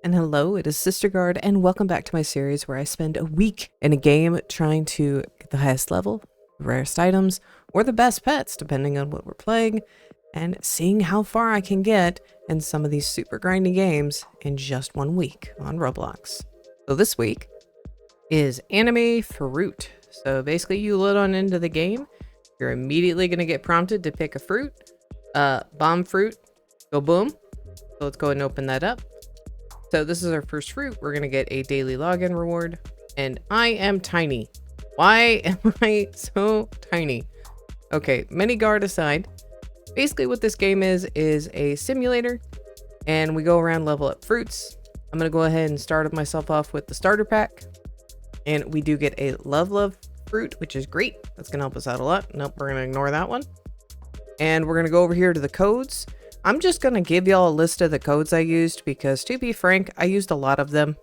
And hello, it is sisterguard, and welcome back to my series where I spend a week in a game trying to get the highest level, the rarest items, or the best pets, depending on what we're playing, and seeing how far I can get in some of these super grindy games in just 1 week on Roblox. So this week is anime fruit. So basically you load on into the game, you're immediately going to get prompted to pick a fruit, bomb fruit, go boom. So let's go ahead and open that up. So this is our first fruit. We're going to get a daily login reward. And I am tiny. Why am I so tiny? Okay, mini guard aside. Basically what this game is a simulator. And we go around level up fruits. I'm going to go ahead and start myself off with the starter pack. And we do get a love fruit, which is great. That's going to help us out a lot. Nope, we're going to ignore that one. And we're going to go over here to the codes. I'm just going to give y'all a list of the codes I used because, to be frank, I used a lot of them.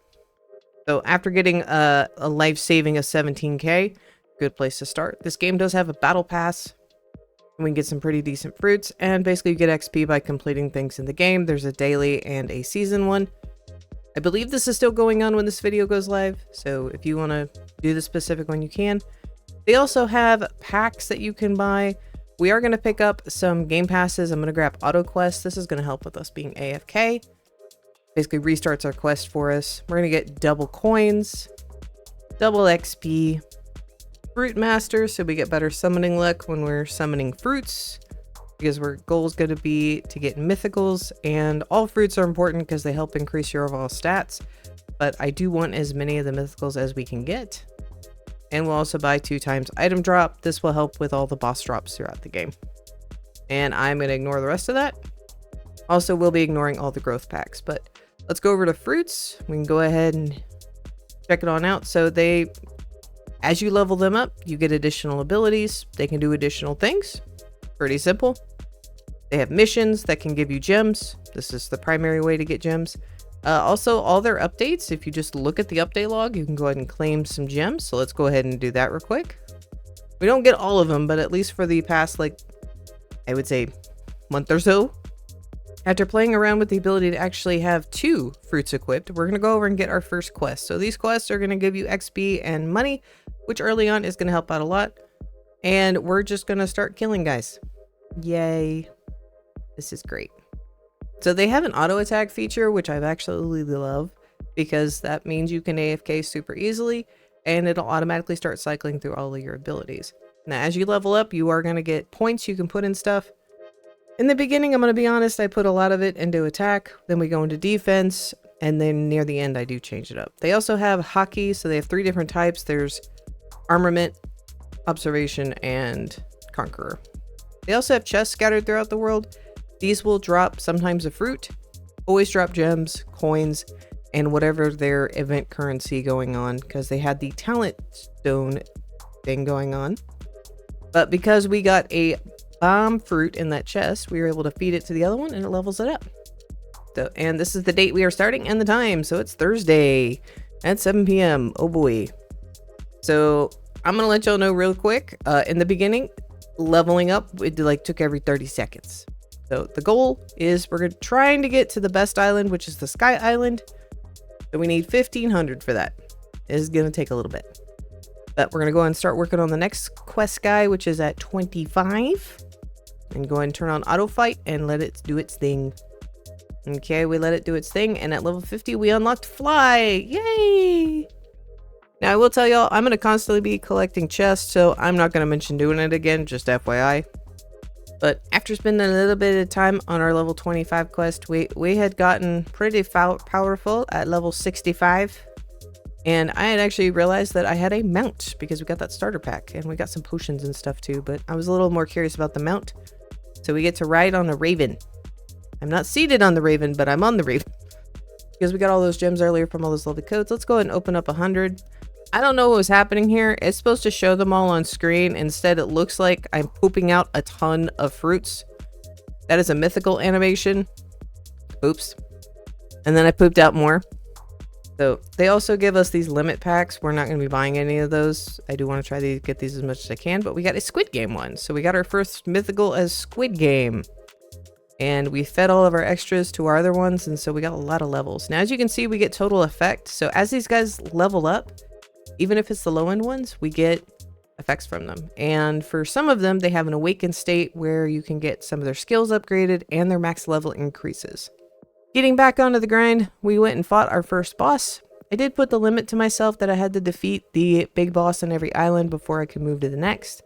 So after getting a life saving of 17k, good place to start. This game does have a battle pass. And we can get some pretty decent fruits. And basically you get XP by completing things in the game. There's a daily and a season one. I believe this is still going on when this video goes live. So if you want to do the specific one, you can. They also have packs that you can buy. We are going to pick up some game passes. I'm going to grab auto quest. This is going to help with us being AFK. Basically restarts our quest for us. We're going to get double coins, double XP, fruit master, so we get better summoning luck when we're summoning fruits, because our goal is going to be to get mythicals, and all fruits are important because they help increase your overall stats. But I do want as many of the mythicals as we can get. And we'll also buy 2 times item drop. This will help with all the boss drops throughout the game. And I'm going to ignore the rest of that. Also, we'll be ignoring all the growth packs. But let's go over to fruits. We can go ahead and check it on out. So as you level them up, you get additional abilities. They can do additional things. Pretty simple. They have missions that can give you gems. This is the primary way to get gems. Also, all their updates, if you just look at the update log, you can go ahead and claim some gems. So let's go ahead and do that real quick. We don't get all of them, but at least for the past, I would say, month or so. After playing around with the ability to actually have 2 fruits equipped, we're going to go over and get our first quest. So these quests are going to give you XP and money, which early on is going to help out a lot. And we're just going to start killing guys. Yay. This is great. So they have an auto attack feature, which I absolutely love, because that means you can AFK super easily and it'll automatically start cycling through all of your abilities. Now, as you level up, you are going to get points you can put in stuff. In the beginning, I'm going to be honest, I put a lot of it into attack, then we go into defense, and then near the end, I do change it up. They also have Haki, so they have 3 different types. There's armament, observation, and conqueror. They also have chests scattered throughout the world. These will drop sometimes a fruit, always drop gems, coins, and whatever their event currency going on, because they had the talent stone thing going on. But because we got a bomb fruit in that chest, we were able to feed it to the other one and it levels it up. So, and this is the date we are starting and the time. So it's Thursday at 7 p.m. Oh boy. So I'm going to let y'all know real quick. In the beginning, leveling up, it took every 30 seconds. So the goal is we're trying to get to the best island, which is the Sky Island. So we need 1,500 for that. It is going to take a little bit. But we're going to go ahead and start working on the next quest guy, which is at 25. And go ahead and turn on auto fight and let it do its thing. Okay, we let it do its thing. And at level 50, we unlocked fly. Yay! Now I will tell y'all, I'm going to constantly be collecting chests. So I'm not going to mention doing it again, just FYI. But after spending a little bit of time on our level 25 quest, we had gotten pretty powerful at level 65. And I had actually realized that I had a mount because we got that starter pack. And we got some potions and stuff too. But I was a little more curious about the mount. So we get to ride on a raven. I'm not seated on the raven, but I'm on the raven. Because we got all those gems earlier from all those lovely codes. Let's go ahead and open up 100. I don't know what was happening here. It's supposed to show them all on screen. Instead, it looks like I'm pooping out a ton of fruits. That is a mythical animation. Oops. And then I pooped out more. So they also give us these limit packs. We're not going to be buying any of those. I do want to try to get these as much as I can, but we got a Squid Game one. So we got our first mythical as Squid Game. And we fed all of our extras to our other ones, and so we got a lot of levels. Now, as you can see, we get total effect. So as these guys level up, even if it's the low end ones, we get effects from them. And for some of them, they have an awakened state where you can get some of their skills upgraded and their max level increases. Getting back onto the grind, we went and fought our first boss. I did put the limit to myself that I had to defeat the big boss on every island before I could move to the next,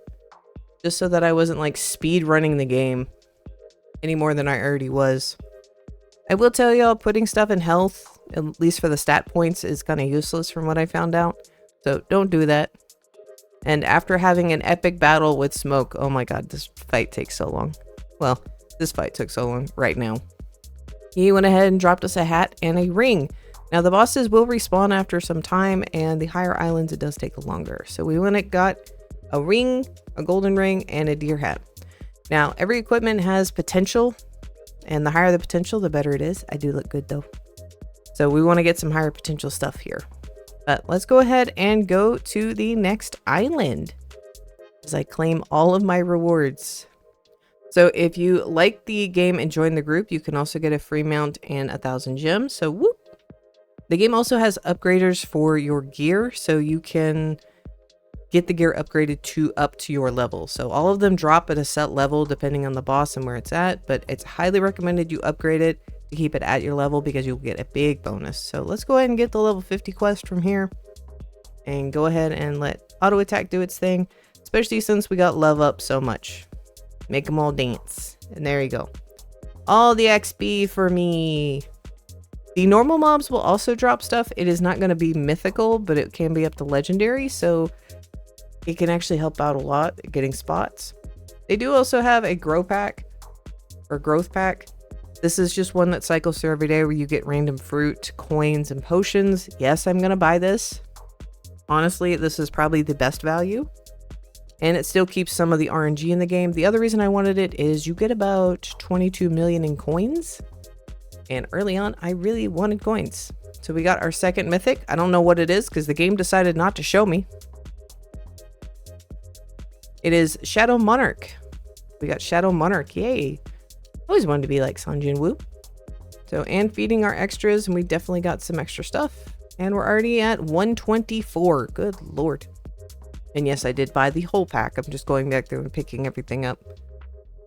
just so that I wasn't like speed running the game any more than I already was. I will tell y'all, putting stuff in health, at least for the stat points, is kind of useless from what I found out. So don't do that. And after having an epic battle with Smoke, oh my god, this fight takes so long. Well, this fight took so long right now. He went ahead and dropped us a hat and a ring. Now the bosses will respawn after some time, and the higher islands it does take longer. So we went and got a ring, a golden ring, and a deer hat. Now, every equipment has potential, and the higher the potential, the better it is. I do look good, though. So we want to get some higher potential stuff here. But let's go ahead and go to the next island as I claim all of my rewards. So if you like the game and join the group, you can also get a free mount and 1,000 gems. So whoop! The game also has upgraders for your gear, so you can get the gear upgraded up to your level. So all of them drop at a set level depending on the boss and where it's at, but it's highly recommended you upgrade it to keep it at your level because you'll get a big bonus. So let's go ahead and get the level 50 quest from here and go ahead and let auto attack do its thing, especially since we got love up so much. Make them all dance. And there you go. All the XP for me. The normal mobs will also drop stuff. It is not going to be mythical, but it can be up to legendary, so it can actually help out a lot at getting spots. They do also have a grow pack or growth pack. This is just one that cycles through every day where you get random fruit, coins, and potions. Yes, I'm going to buy this. Honestly, this is probably the best value. And it still keeps some of the RNG in the game. The other reason I wanted it is you get about 22 million in coins. And early on, I really wanted coins. So we got our second mythic. I don't know what it is because the game decided not to show me. It is Shadow Monarch. We got Shadow Monarch. Yay. Always wanted to be like San Jinwoo. So, and feeding our extras, and we definitely got some extra stuff. And we're already at 124. Good lord. And yes, I did buy the whole pack. I'm just going back there and picking everything up.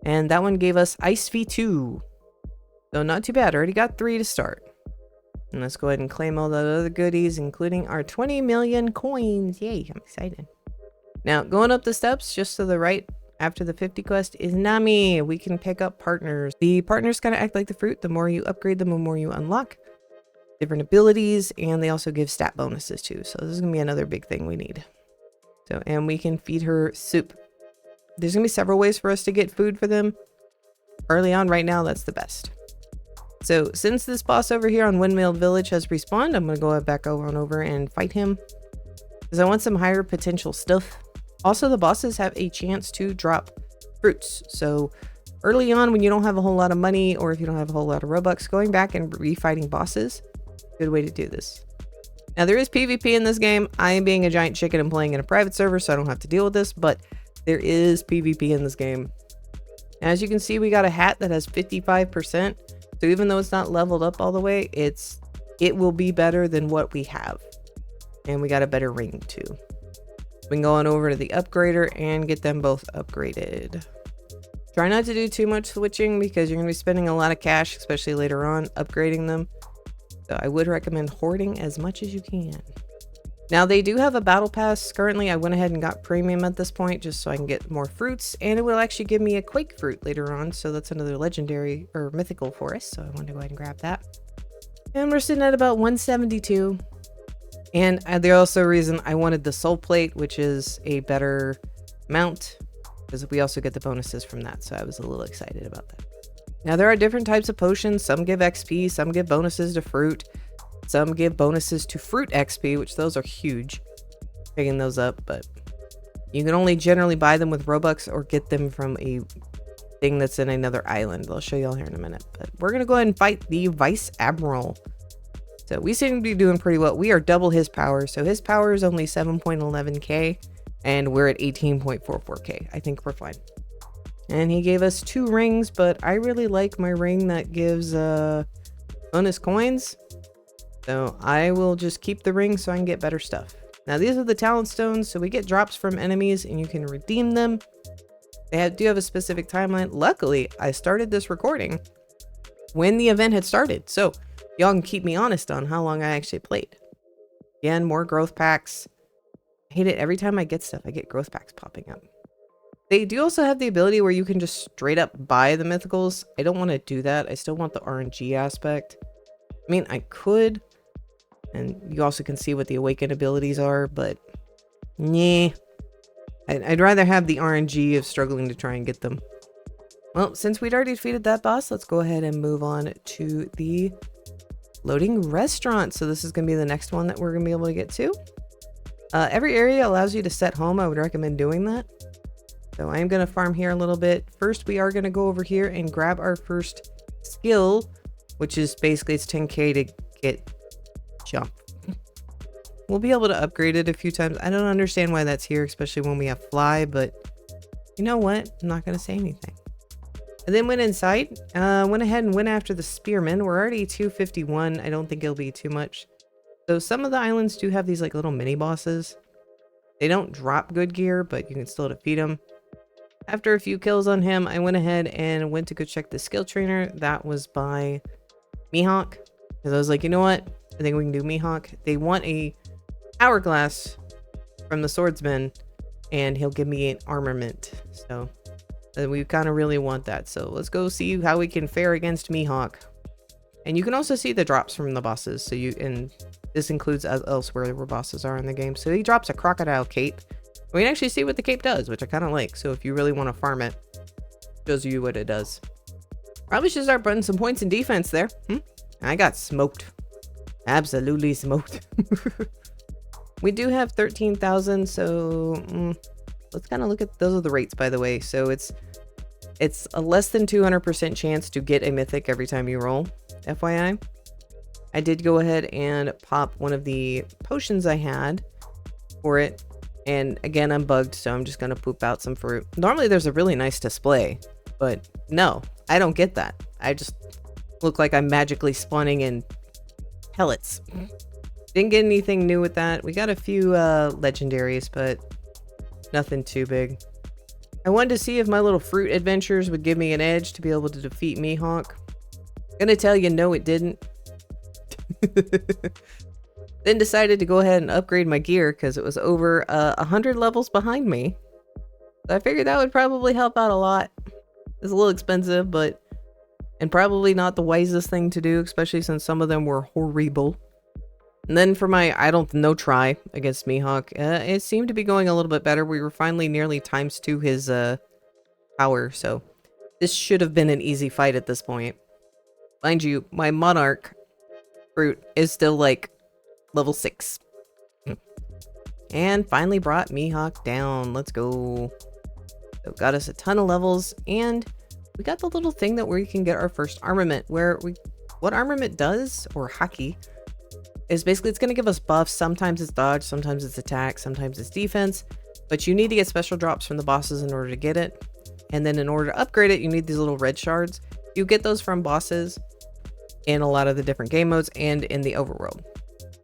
And that one gave us Ice V2. So not too bad. Already got 3 to start. And let's go ahead and claim all the other goodies, including our 20 million coins. Yay, I'm excited. Now, going up the steps, just to the right, after the 50 quest, is Nami. We can pick up partners. The partners kind of act like the fruit. The more you upgrade them, the more you unlock different abilities, and they also give stat bonuses too. So this is going to be another big thing we need. So, and we can feed her soup. There's going to be several ways for us to get food for them. Early on, right now, that's the best. So, since this boss over here on Windmill Village has respawned, I'm going to go back over and fight him, because I want some higher potential stuff. Also, the bosses have a chance to drop fruits. So early on, when you don't have a whole lot of money, or if you don't have a whole lot of Robux, going back and refighting bosses, good way to do this. Now, there is PvP in this game. I am being a giant chicken and playing in a private server, so I don't have to deal with this, but there is PvP in this game. Now, as you can see, we got a hat that has 55%. So even though it's not leveled up all the way, it will be better than what we have. And we got a better ring too. We can go on over to the upgrader and get them both upgraded. Try not to do too much switching because you're going to be spending a lot of cash, especially later on, upgrading them. So I would recommend hoarding as much as you can. Now, they do have a battle pass. Currently, I went ahead and got premium at this point just so I can get more fruits, and it will actually give me a quake fruit later on. So that's another legendary or mythical for us. So I wanted to go ahead and grab that. And we're sitting at about 172. And the also reason I wanted the soul plate, which is a better mount, because we also get the bonuses from that. So I was a little excited about that. Now, there are different types of potions. Some give XP, some give bonuses to fruit. Some give bonuses to fruit XP, which those are huge. Picking those up, but you can only generally buy them with Robux or get them from a thing that's in another island. I'll show you all here in a minute. But we're going to go ahead and fight the Vice Admiral. So we seem to be doing pretty well. We are double his power. So his power is only 7.11k and we're at 18.44k. I think we're fine. And he gave us 2 rings, but I really like my ring that gives bonus coins. So I will just keep the ring so I can get better stuff. Now these are the talent stones, so we get drops from enemies and you can redeem them. They do have a specific timeline. Luckily, I started this recording when the event had started, so y'all can keep me honest on how long I actually played. Again, more growth packs. I hate it every time I get stuff. I get growth packs popping up. They do also have the ability where you can just straight up buy the mythicals. I don't want to do that. I still want the RNG aspect. I mean, I could. And you also can see what the awakened abilities are, but nah. I'd rather have the RNG of struggling to try and get them. Well, since we'd already defeated that boss, let's go ahead and move on to the loading restaurant. So this is going to be the next one that we're going to be able to get to. Every area allows you to set home. I would recommend doing that. So I am going to farm here a little bit. First, we are going to go over here and grab our first skill, which is basically it's 10k to get jump. We'll be able to upgrade it a few times. I don't understand why that's here, especially when we have fly, but you know what? I'm not going to say anything. And then went inside, went ahead and went after the spearmen. We're already 251. I don't think it'll be too much. So some of the islands do have these like little mini bosses. They don't drop good gear, but you can still defeat them. After a few kills on him, I went ahead and went to go check the skill trainer. That was by Mihawk. Because I was like, you know what? I think we can do Mihawk. They want a hourglass from the swordsman, and he'll give me an armament. So we kind of really want that. So let's go see how we can fare against Mihawk. And you can also see the drops from the bosses. So and this includes elsewhere where bosses are in the game. So he drops a crocodile cape. We can actually see what the cape does, which I kind of like. So if you really want to farm it, shows you what it does. Probably should start putting some points in defense there. I got smoked. Absolutely smoked. We do have 13,000, so let's kind of look at those are the rates, by the way. So it's a less than 200% chance to get a mythic every time you roll, FYI. I did go ahead and pop one of the potions I had for it, and again I'm bugged, so I'm just gonna poop out some fruit. Normally there's a really nice display, but no, I don't get that. I just look like I'm magically spawning in pellets. Didn't get anything new with that. We got a few legendaries, but nothing too big. I wanted to see if my little fruit adventures would give me an edge to be able to defeat Mihawk. Gonna tell you, no, it didn't. Then decided to go ahead and upgrade my gear because it was over 100 levels behind me. So I figured that would probably help out a lot. It's a little expensive, but and probably not the wisest thing to do, especially since some of them were horrible. And then for my no try against Mihawk, it seemed to be going a little bit better. We were finally nearly ×2 his power, so this should have been an easy fight at this point. Mind you, my Monarch fruit is still like level 6. And finally brought Mihawk down. Let's go. So got us a ton of levels, and we got the little thing that where you can get our first armament. What armament does, or Haki, is basically it's going to give us buffs. Sometimes it's dodge, sometimes it's attack, sometimes it's defense, but you need to get special drops from the bosses in order to get it. And then in order to upgrade it, you need these little red shards. You get those from bosses in a lot of the different game modes and in the overworld.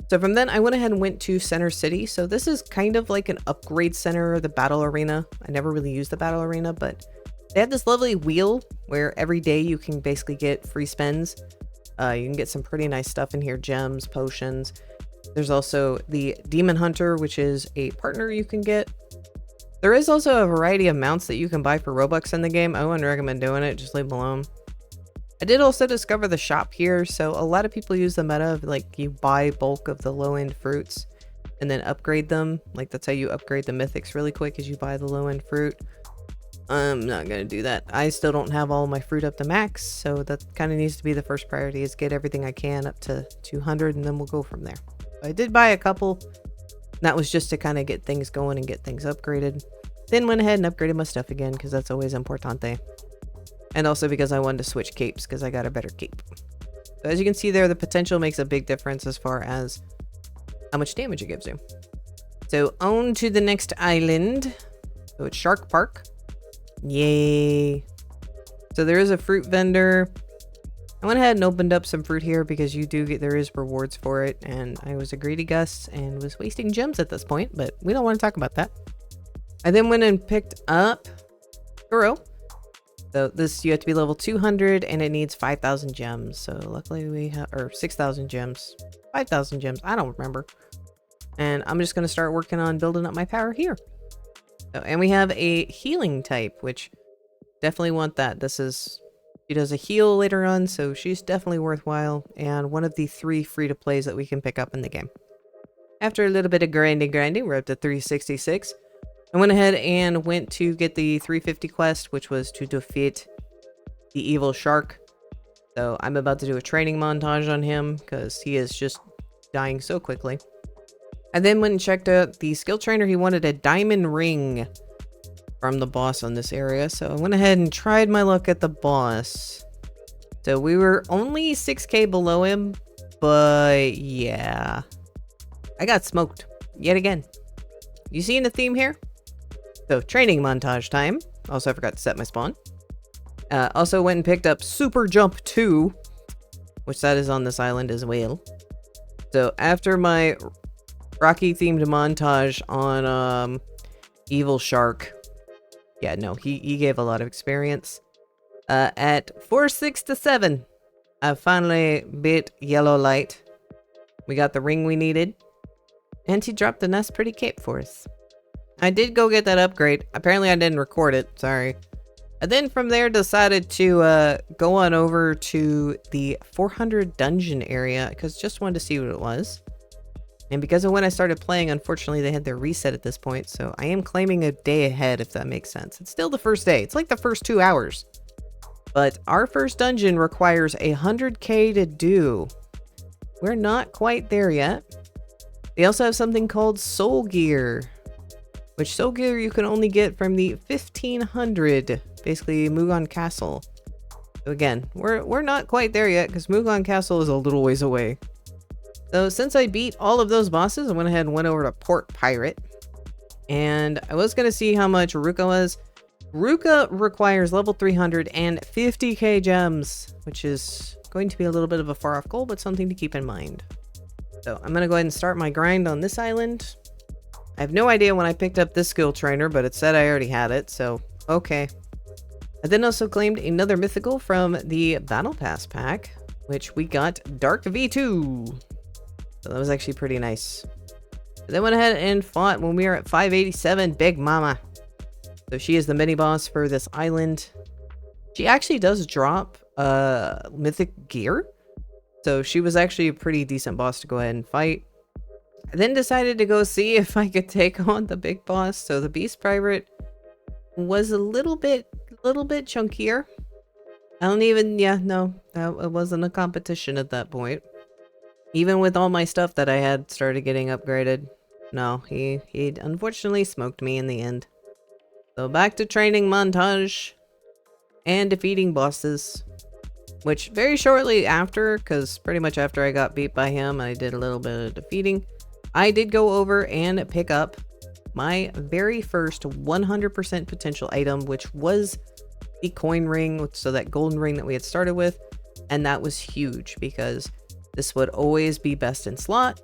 So from then I went ahead and went to Center City. So this is kind of like an upgrade center, the battle arena. I never really used the battle arena, but they have this lovely wheel where every day you can basically get free spins. You can get some pretty nice stuff in here, gems, potions. There's also the Demon Hunter, which is a partner you can get. There is also a variety of mounts that you can buy for Robux in the game. I wouldn't recommend doing it, just leave them alone. I did also discover the shop here, so a lot of people use the meta of like you buy bulk of the low-end fruits and then upgrade them. Like that's how you upgrade the mythics really quick, is you buy the low-end fruit. I'm not gonna do that. I still don't have all my fruit up to max, so that kind of needs to be the first priority, is get everything I can up to 200, and then we'll go from there. I did buy a couple. That was just to kind of get things going and get things upgraded. Then went ahead and upgraded my stuff again, because that's always importante. And also because I wanted to switch capes, because I got a better cape. So as you can see there, the potential makes a big difference as far as how much damage it gives you. So on to the next island. So it's Shark Park. Yay. So there is a fruit vendor. I went ahead and opened up some fruit here because there is rewards for it, and I was a greedy Gus and was wasting gems at this point, but we don't want to talk about that. I then went and picked up Guru. So this, you have to be level 200 and it needs 5,000 gems. So luckily we have, or 6,000 gems, 5,000 gems. I don't remember. And I'm just going to start working on building up my power here. So, and we have a healing type, which definitely want that. She does a heal later on, so she's definitely worthwhile, and one of the 3 free-to-plays that we can pick up in the game. After a little bit of grinding, we're up to 366. I went ahead and went to get the 350 quest, which was to defeat the evil shark. So I'm about to do a training montage on him, because he is just dying so quickly. I then went and checked out the skill trainer. He wanted a diamond ring from the boss on this area, so I went ahead and tried my luck at the boss. So we were only 6k below him, but yeah, I got smoked yet again. You seeing the theme here? So training montage time. Also, I forgot to set my spawn. Also went and picked up Super Jump 2, which that is on this island as well. So after my Rocky themed montage on evil shark, yeah, no, he gave a lot of experience. At 467, I finally beat Yellow Light. We got the ring we needed. And he dropped the nice pretty cape for us. I did go get that upgrade. Apparently I didn't record it, sorry. And then from there decided to go on over to the 400 dungeon area, because just wanted to see what it was. And because of when I started playing, unfortunately, they had their reset at this point, so I am claiming a day ahead, if that makes sense. It's still the first day. It's like the first 2 hours. But our first dungeon requires 100k to do. We're not quite there yet. They also have something called Soul Gear, which Soul Gear you can only get from the 1500, basically Mugan Castle. So again, we're not quite there yet, because Mugan Castle is a little ways away. So since I beat all of those bosses, I went ahead and went over to Port Pirate. And I was going to see how much Ruka was. Ruka requires level 300 and 50k gems, which is going to be a little bit of a far off goal, but something to keep in mind. So I'm going to go ahead and start my grind on this island. I have no idea when I picked up this skill trainer, but it said I already had it, so okay. I then also claimed another mythical from the Battle Pass pack, which we got Dark V2. So that was actually pretty nice. I then went ahead and fought when we were at 587 Big Mama. So she is the mini boss for this island. She actually does drop mythic gear. So she was actually a pretty decent boss to go ahead and fight. I then decided to go see if I could take on the big boss. So the Beast Pirate was a little bit chunkier. It wasn't a competition at that point. Even with all my stuff that I had started getting upgraded. No, he unfortunately smoked me in the end. So back to training montage and defeating bosses. Which very shortly after, because pretty much after I got beat by him, I did a little bit of defeating. I did go over and pick up my very first 100% potential item, which was the coin ring, so that golden ring that we had started with. And that was huge because this would always be best in slot,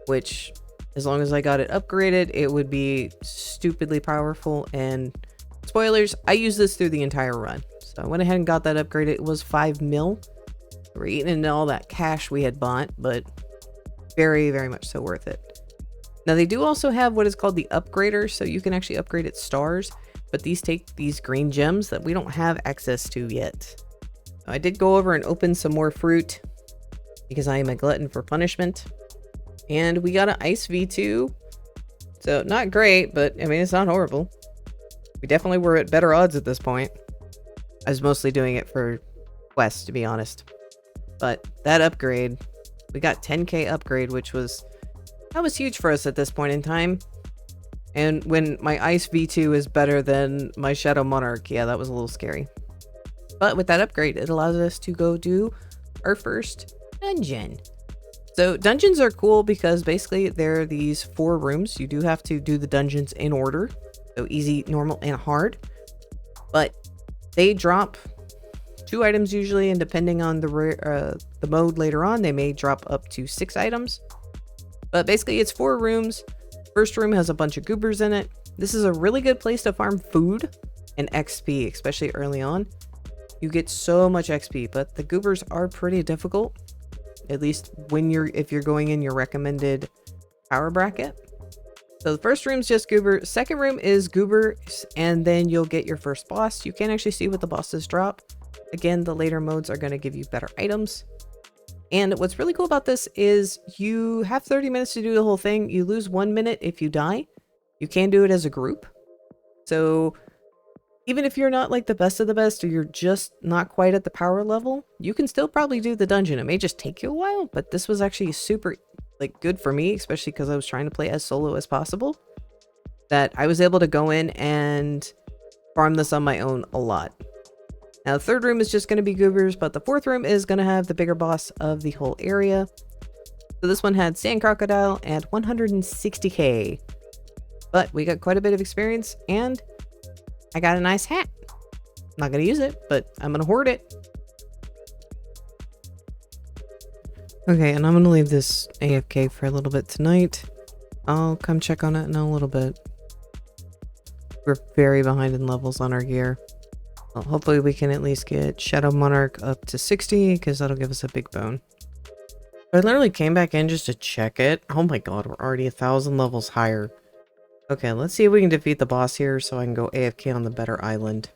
which as long as I got it upgraded, it would be stupidly powerful. And spoilers, I used this through the entire run. So I went ahead and got that upgraded. It was 5 mil. We're eating into all that cash we had bought, but very, very much so worth it. Now they do also have what is called the upgrader, so you can actually upgrade its stars, but these take these green gems that we don't have access to yet. I did go over and open some more fruit because I am a glutton for punishment. And we got an Ice V2. So not great, but I mean, it's not horrible. We definitely were at better odds at this point. I was mostly doing it for quests, to be honest. But that upgrade, we got 10k upgrade, which was, that was huge for us at this point in time. And when my Ice V2 is better than my Shadow Monarch, yeah, that was a little scary. But with that upgrade, it allows us to go do our first dungeon. So dungeons are cool because basically there are these 4 rooms. You do have to do the dungeons in order. So easy, normal, and hard. but they drop 2 items usually, and depending on the mode later on, they may drop up to 6 items. But basically, it's 4 rooms. First room has a bunch of goobers in it. This is a really good place to farm food and XP, especially early on. You get so much XP, but the goobers are pretty difficult, at least if you're going in your recommended power bracket. So the first room is just goober. Second room is goobers, and then you'll get your first boss. You can't actually see what the bosses drop. Again, the later modes are going to give you better items. And what's really cool about this is you have 30 minutes to do the whole thing. You lose 1 minute if you die. You can do it as a group. So even if you're not like the best of the best, or you're just not quite at the power level, you can still probably do the dungeon. It may just take you a while, but this was actually super good for me, especially because I was trying to play as solo as possible, that I was able to go in and farm this on my own a lot. Now, the third room is just going to be goobers, but the fourth room is going to have the bigger boss of the whole area. So this one had Sand Crocodile at 160k. But we got quite a bit of experience, and I got a nice hat. I'm not going to use it, but I'm going to hoard it. Okay, and I'm going to leave this AFK for a little bit tonight. I'll come check on it in a little bit. We're very behind in levels on our gear. Well, hopefully we can at least get Shadow Monarch up to 60, because that'll give us a big bone. I literally came back in just to check it. Oh my god, we're already 1,000 levels higher. Okay, let's see if we can defeat the boss here so I can go AFK on the better island.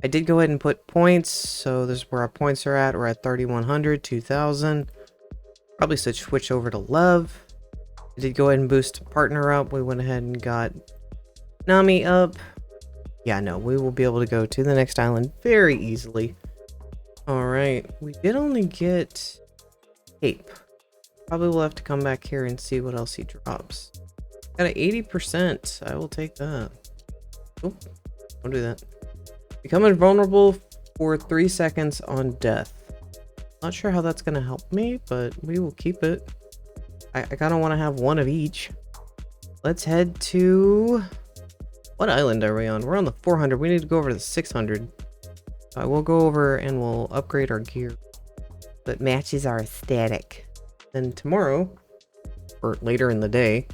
I did go ahead and put points, so this is where our points are at. We're at 3,100, 2,000. Probably switch over to love. I did go ahead and boost partner up. We went ahead and got Nami up. Yeah, no, we will be able to go to the next island very easily. Alright, we did only get Cape. Probably will have to come back here and see what else he drops. Got an 80%. I will take that. Oh, don't do that. Become invulnerable for 3 seconds on death. Not sure how that's going to help me, but we will keep it. I kind of want to have one of each. Let's head to... What island are we on? We're on the 400. We need to go over to the 600. I will go over and we'll upgrade our gear that matches our aesthetic. Then tomorrow, or later in the day,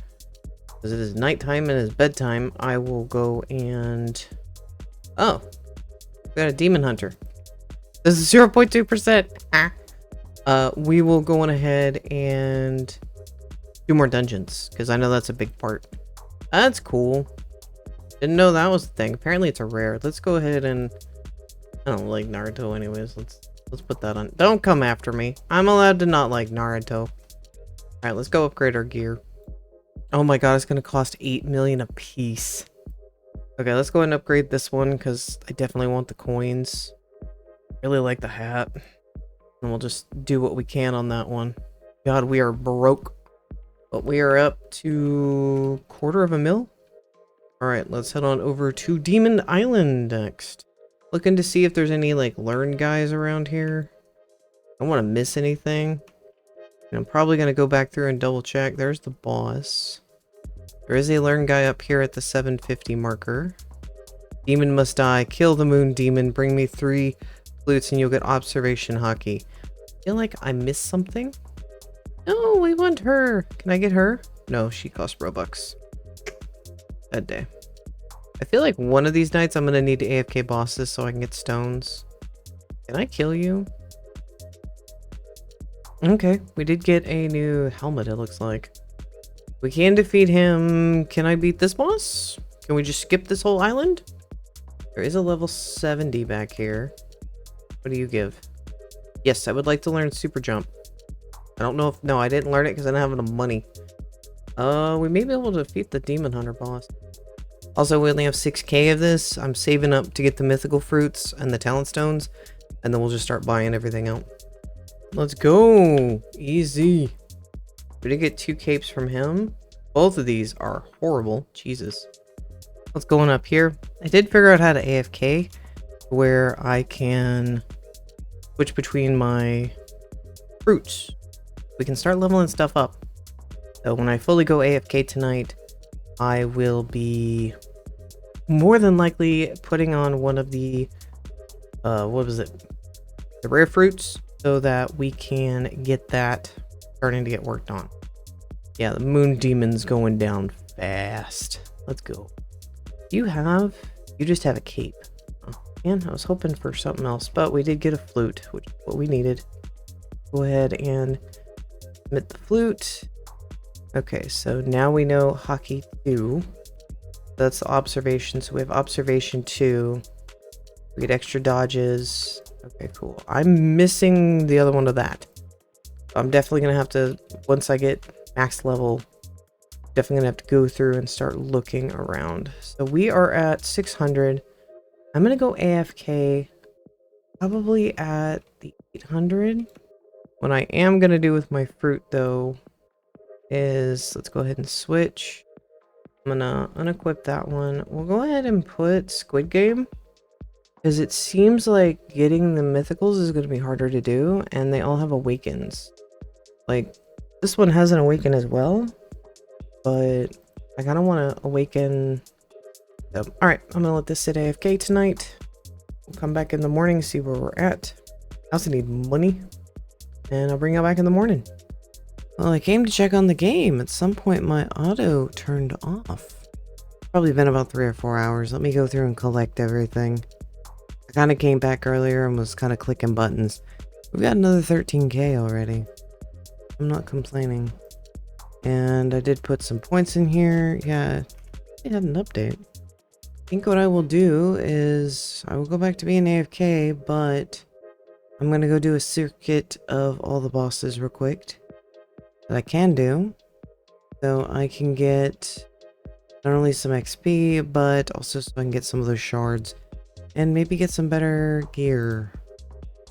because it is nighttime and it's bedtime, I will go and... Oh, we got a demon hunter. This is 0.2%. We will go on ahead and do more dungeons, because I know that's a big part. That's cool. Didn't know that was the thing. Apparently it's a rare. Let's go ahead and... I don't like Naruto anyways. Let's put that on. Don't come after me. I'm allowed to not like Naruto. Alright, let's go upgrade our gear. Oh my god, it's going to cost 8 million a piece. Okay, let's go ahead and upgrade this one, because I definitely want the coins. Really like the hat. And we'll just do what we can on that one. God, we are broke. But we are up to 250,000. Alright, let's head on over to Demon Island next. Looking to see if there's any, like, learn guys around here. I don't want to miss anything. And I'm probably going to go back through and double check. There's the boss. There is a learn guy up here at the 750 marker. Demon must die. Kill the moon demon. Bring me 3 flutes and you'll get observation Haki. I feel like I missed something. No, we want her. Can I get her? No, she costs Robux. That day. I feel like one of these nights I'm going to need AFK bosses so I can get stones. Can I kill you? Okay, we did get a new helmet, it looks like. We can defeat him. Can I beat this boss? Can we just skip this whole island? There is a level 70 back here. What do you give? Yes, I would like to learn super jump. I don't know if... No, I didn't learn it because I didn't have enough money. We may be able to defeat the demon hunter boss. Also, we only have 6k of this. I'm saving up to get the mythical fruits and the talent stones, and then we'll just start buying everything out. Let's go! Easy. We did get 2 capes from him. Both of these are horrible. Jesus. Let's go on up here. I did figure out how to AFK, where I can switch between my fruits. We can start leveling stuff up. So when I fully go AFK tonight, I will be more than likely putting on one of the, what was it? The rare fruits, so that we can get that starting to get worked on. Yeah, the moon demon's going down fast. Let's go. You just have a cape. Oh, man, I was hoping for something else, but we did get a flute, which is what we needed. Go ahead and submit the flute. Okay, so now we know Haki 2. That's the observation. So we have observation 2. We get extra dodges. Okay, cool. I'm missing the other one of that. I'm definitely going to have to, once I get max level, definitely going to have to go through and start looking around. So we are at 600. I'm going to go AFK probably at the 800. What I am going to do with my fruit, though, is let's go ahead and switch. I'm going to unequip that one. We'll go ahead and put Squid Game, because it seems like getting the mythicals is going to be harder to do, and they all have awakens. Like, this one has an awaken as well, but I kind of want to awaken them. Alright, I'm going to let this sit AFK tonight. We'll come back in the morning, see where we're at. I also need money, and I'll bring it back in the morning. Well, I came to check on the game. At some point, my auto turned off. Probably been about 3 or 4 hours. Let me go through and collect everything. I kind of came back earlier and was kind of clicking buttons. We've got another 13k already. I'm not complaining. And I did put some points in here. Yeah, I had an update. I think what I will do is I will go back to being AFK, but I'm going to go do a circuit of all the bosses real quick that I can do. So I can get not only some XP, but also so I can get some of those shards. And maybe get some better gear.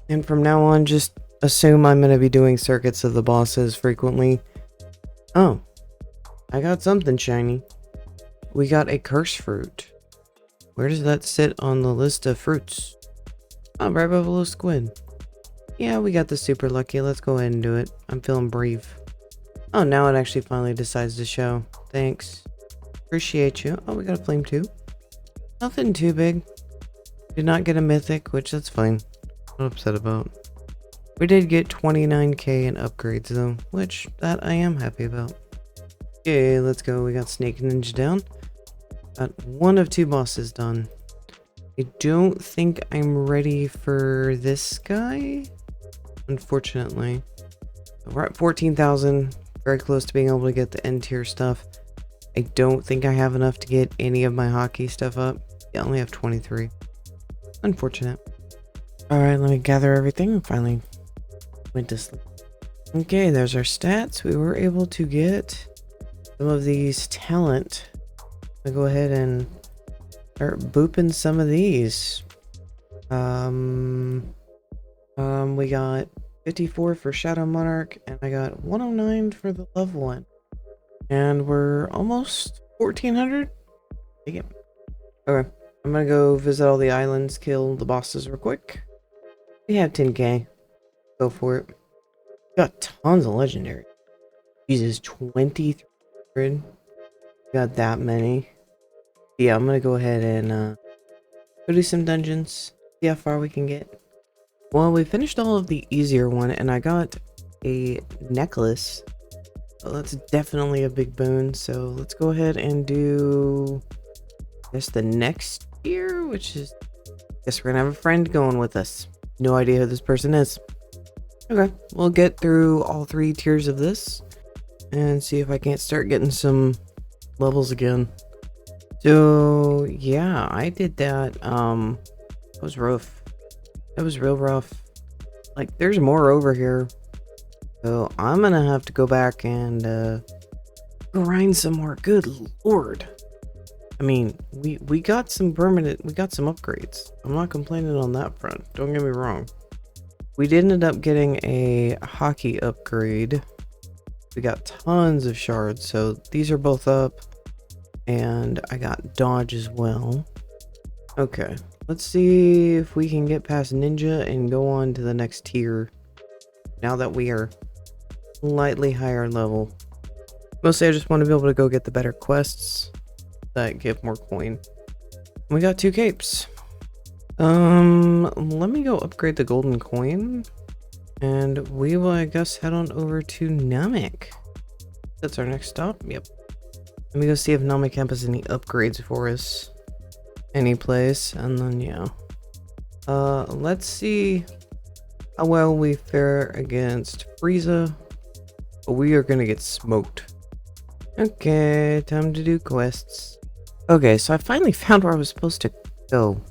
And from now on, just assume I'm going to be doing circuits of the bosses frequently. Oh, I got something shiny. We got a curse fruit. Where does that sit on the list of fruits? Oh, right above a little squid. Yeah, we got the super lucky. Let's go ahead and do it. I'm feeling brave. Oh, now it actually finally decides to show. Thanks. Appreciate you. Oh, we got a flame too. Nothing too big. Did not get a mythic, which that's fine. Not upset about. We did get 29k in upgrades though, which that I am happy about. Okay, let's go. We got Snake Ninja down. Got 1 of 2 bosses done. I don't think I'm ready for this guy, unfortunately. We're at 14,000, very close to being able to get the end tier stuff. I don't think I have enough to get any of my Haki stuff up. Yeah, I only have 23. Unfortunate. Alright, let me gather everything and finally went to sleep. Okay, there's our stats. We were able to get some of these talent. I'll go ahead and start booping some of these. We got 54 for Shadow Monarch, and I got 109 for the Love one. And we're almost 1400. Take it. Okay. I'm gonna go visit all the islands, kill the bosses real quick. We have 10k. Go for it. Got tons of legendary. Jesus, 2,300. Got that many. Yeah, I'm gonna go ahead and go do some dungeons. See how far we can get. Well, we finished all of the easier one, and I got a necklace. So that's definitely a big boon. So let's go ahead and do, I guess, the next tier, which is, I guess we're gonna have a friend going with us. No idea who this person is. Okay, we'll get through all 3 tiers of this and see if I can't start getting some levels again. So yeah, I did that. That was rough. That was real rough. Like, there's more over here. So I'm gonna have to go back and grind some more. Good lord. I mean, we got some upgrades. I'm not complaining on that front. Don't get me wrong. We did end up getting a Haki upgrade. We got tons of shards, so these are both up. And I got dodge as well. Okay, let's see if we can get past ninja and go on to the next tier. Now that we are slightly higher level. Mostly I just want to be able to go get the better quests that give more coin. We got 2 capes. Let me go upgrade the golden coin. And we will, I guess, head on over to Namek. That's our next stop. Yep. Let me go see if Namek has any upgrades for us. Any place. And then, yeah. Let's see how well we fare against Frieza. But we are gonna get smoked. Okay, time to do quests. Okay, so I finally found where I was supposed to go.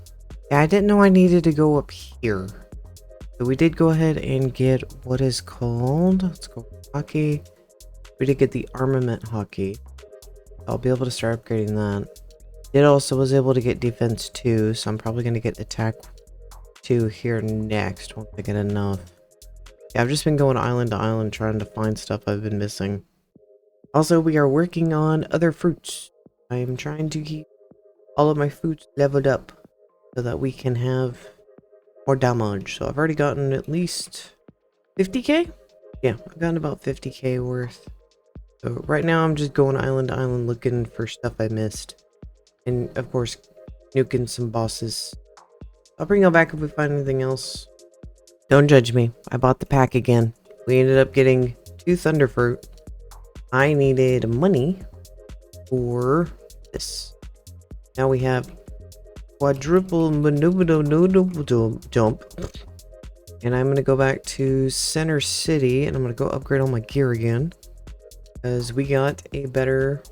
Yeah, I didn't know I needed to go up here. So we did go ahead and get what is called, let's go Haki. We did get the armament Haki. I'll be able to start upgrading that. It also was able to get defense 2, so I'm probably going to get attack 2 here next once I get enough. Yeah, I've just been going island to island trying to find stuff I've been missing. Also, we are working on other fruits. I am trying to keep all of my fruits leveled up so that we can have more damage. So I've already gotten at least 50k? Yeah, I've gotten about 50k worth. So right now I'm just going island to island looking for stuff I missed. And of course, nuking some bosses. I'll bring y'all back if we find anything else. Don't judge me. I bought the pack again. We ended up getting 2 thunder fruit. I needed money for this. Now we have quadruple maneuver jump. And I'm going to go back to Center City and I'm going to go upgrade all my gear again. Because we got a better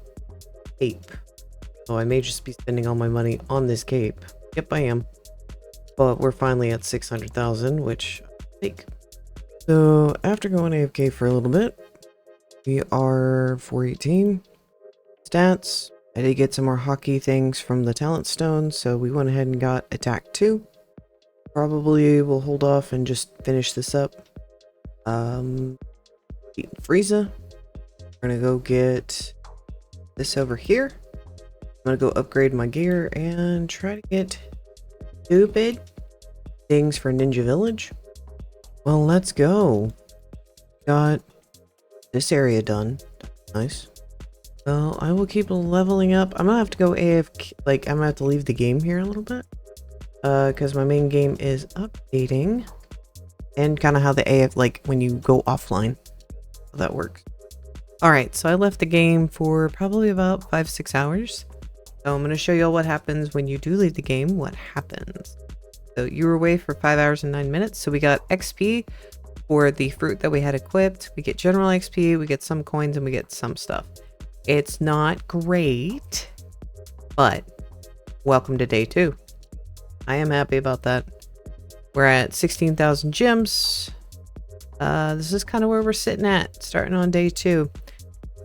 cape. So I may just be spending all my money on this cape. Yep, I am. But we're finally at 600,000, which I think. So after going AFK for a little bit, we are 418. Stats. I did get some more Haki things from the talent stone, so we went ahead and got attack 2. Probably will hold off and just finish this up. Frieza. We're gonna go get this over here. I'm gonna go upgrade my gear and try to get stupid things for Ninja Village. Well, let's go. Got this area done. Nice. Well, I will keep leveling up. I'm gonna have to go AFK, like, I'm gonna have to leave the game here a little bit. Because my main game is updating. And kind of how the AF, like, when you go offline. How that works. Alright, so I left the game for probably about 5-6 hours. So I'm gonna show y'all what happens when you do leave the game, what happens. So you were away for 5 hours and 9 minutes. So we got XP for the fruit that we had equipped. We get general XP, we get some coins, and we get some stuff. It's not great, but welcome to day 2. I am happy about that. We're at 16,000 gems. This is kind of where we're sitting at, starting on day 2.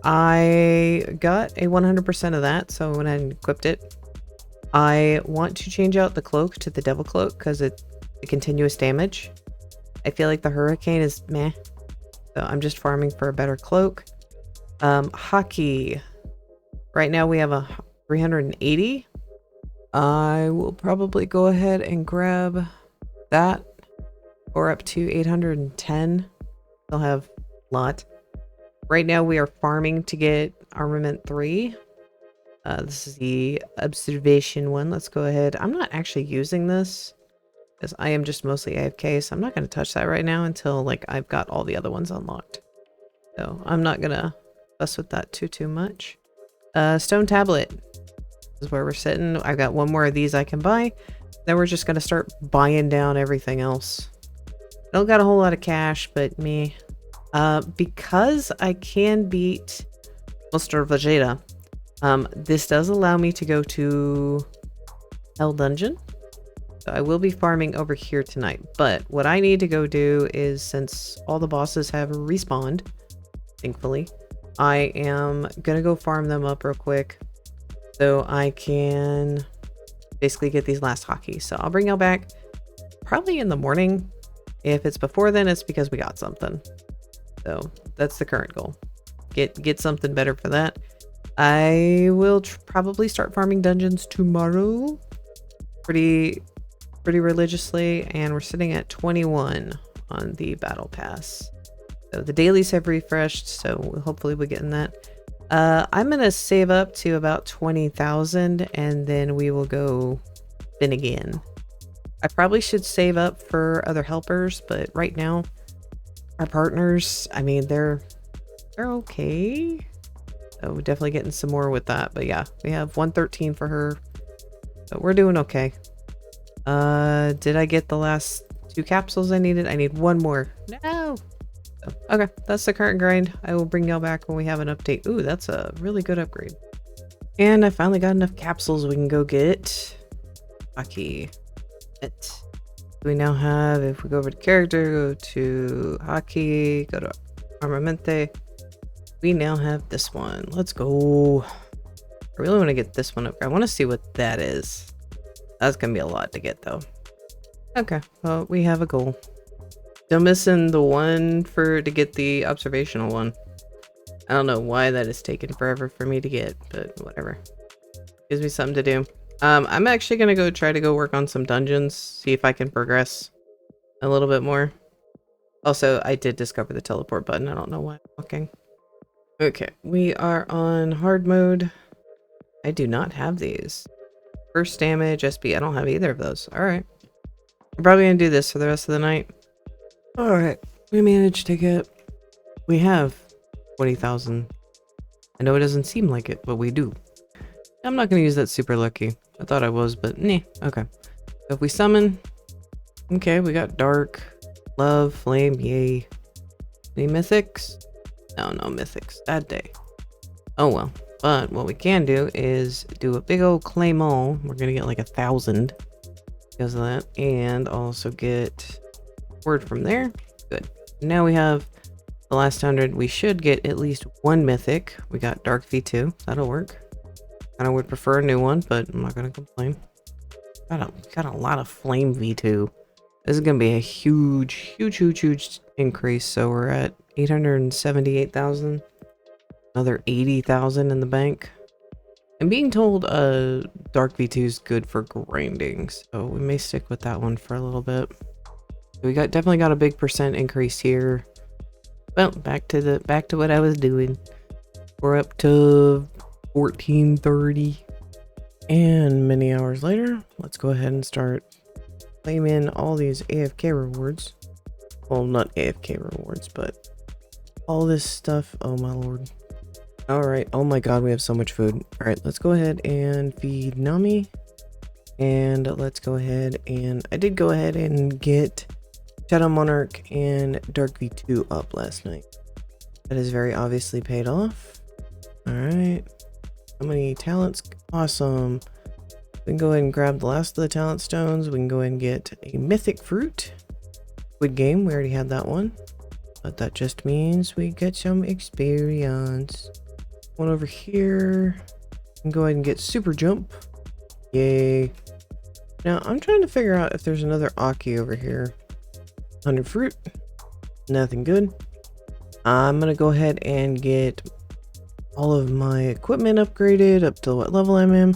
I got a 100% of that, so I went ahead and equipped it. I want to change out the cloak to the devil cloak because it's a continuous damage. I feel like the hurricane is meh, so I'm just farming for a better cloak. Haki. Right now we have a 380. I will probably go ahead and grab that, or up to 810. They'll have a lot. Right now we are farming to get armament 3. This is the observation one. Let's go ahead. I'm not actually using this because I am just mostly AFK, so I'm not going to touch that right now until like I've got all the other ones unlocked. So I'm not going to fuss with that too much. Stone tablet. This is where we're sitting. I've got one more of these I can buy. Then we're just going to start buying down everything else. I don't got a whole lot of cash, but me. Because I can beat Mr. Vegeta, this does allow me to go to Hell Dungeon. So I will be farming over here tonight. But what I need to go do is, since all the bosses have respawned, thankfully, I am gonna go farm them up real quick so I can basically get these last Haki. So I'll bring y'all back probably in the morning. If it's before then, it's because we got something. So that's the current goal. Get something better for that. I will probably start farming dungeons tomorrow pretty religiously, and we're sitting at 21 on the battle pass. So the dailies have refreshed, so hopefully we're getting that. I'm gonna save up to about 20,000 and then we will go spin again. I probably should save up for other helpers, but right now our partners, I mean, they're okay. So we're definitely getting some more with that. But yeah, we have 113 for her. So we're doing okay. Did I get the last 2 capsules I needed? I need 1 more. No. So, okay, that's the current grind. I will bring y'all back when we have an update. Ooh, that's a really good upgrade. And I finally got enough capsules. We can go get Haki. We now have, if we go over to character, go to Haki, go to Armamente. We now have this one. Let's go. I really want to get this one up. I want to see what that is. That's going to be a lot to get though. Okay, well, we have a goal. Still missing the one to get the observational one. I don't know why that is taking forever for me to get, but whatever. Gives me something to do. I'm actually going to go try to go work on some dungeons, see if I can progress a little bit more. Also, I did discover the teleport button. I don't know why I'm walking. Okay, we are on hard mode. I do not have these. First damage, SB, I don't have either of those. Alright. I'm probably going to do this for the rest of the night. Alright, we managed to get... We have 20,000. I know it doesn't seem like it, but we do. I'm not going to use that super lucky. I thought I was, but nah. Okay. So if we summon... Okay, we got dark, love, flame, yay. Any mythics? No mythics. That day. Oh well. But what we can do is do a big old claim all. We're going to get like 1,000 because of that. And also get word from there. Good. Now we have the last 100. We should get at least 1 mythic. We got dark V2. That'll work. I would prefer a new one, but I'm not going to complain. Got a lot of flame V2. This is going to be a huge increase. So we're at 878,000. Another 80,000 in the bank. I'm being told dark V2 is good for grinding, so we may stick with that one for a little bit. We definitely got a big percent increase here. Well, back to what I was doing. We're up to 1430. And many hours later, let's go ahead and start claiming all these AFK rewards. Well, not AFK rewards, but all this stuff. Oh my lord. Alright, oh my god, we have so much food. Alright, let's go ahead and feed Nami. And let's go ahead and... I did go ahead and get Shadow Monarch and Dark V2 up last night. That is very obviously paid off. Alright. How many talents? Awesome. We can go ahead and grab the last of the talent stones. We can go ahead and get a mythic fruit. Good game, we already had that one. But that just means we get some experience. One over here. And go ahead and get super jump. Yay. Now I'm trying to figure out if there's another Haki over here. 100 fruit. Nothing good. I'm gonna go ahead and get all of my equipment upgraded up to what level I'm in.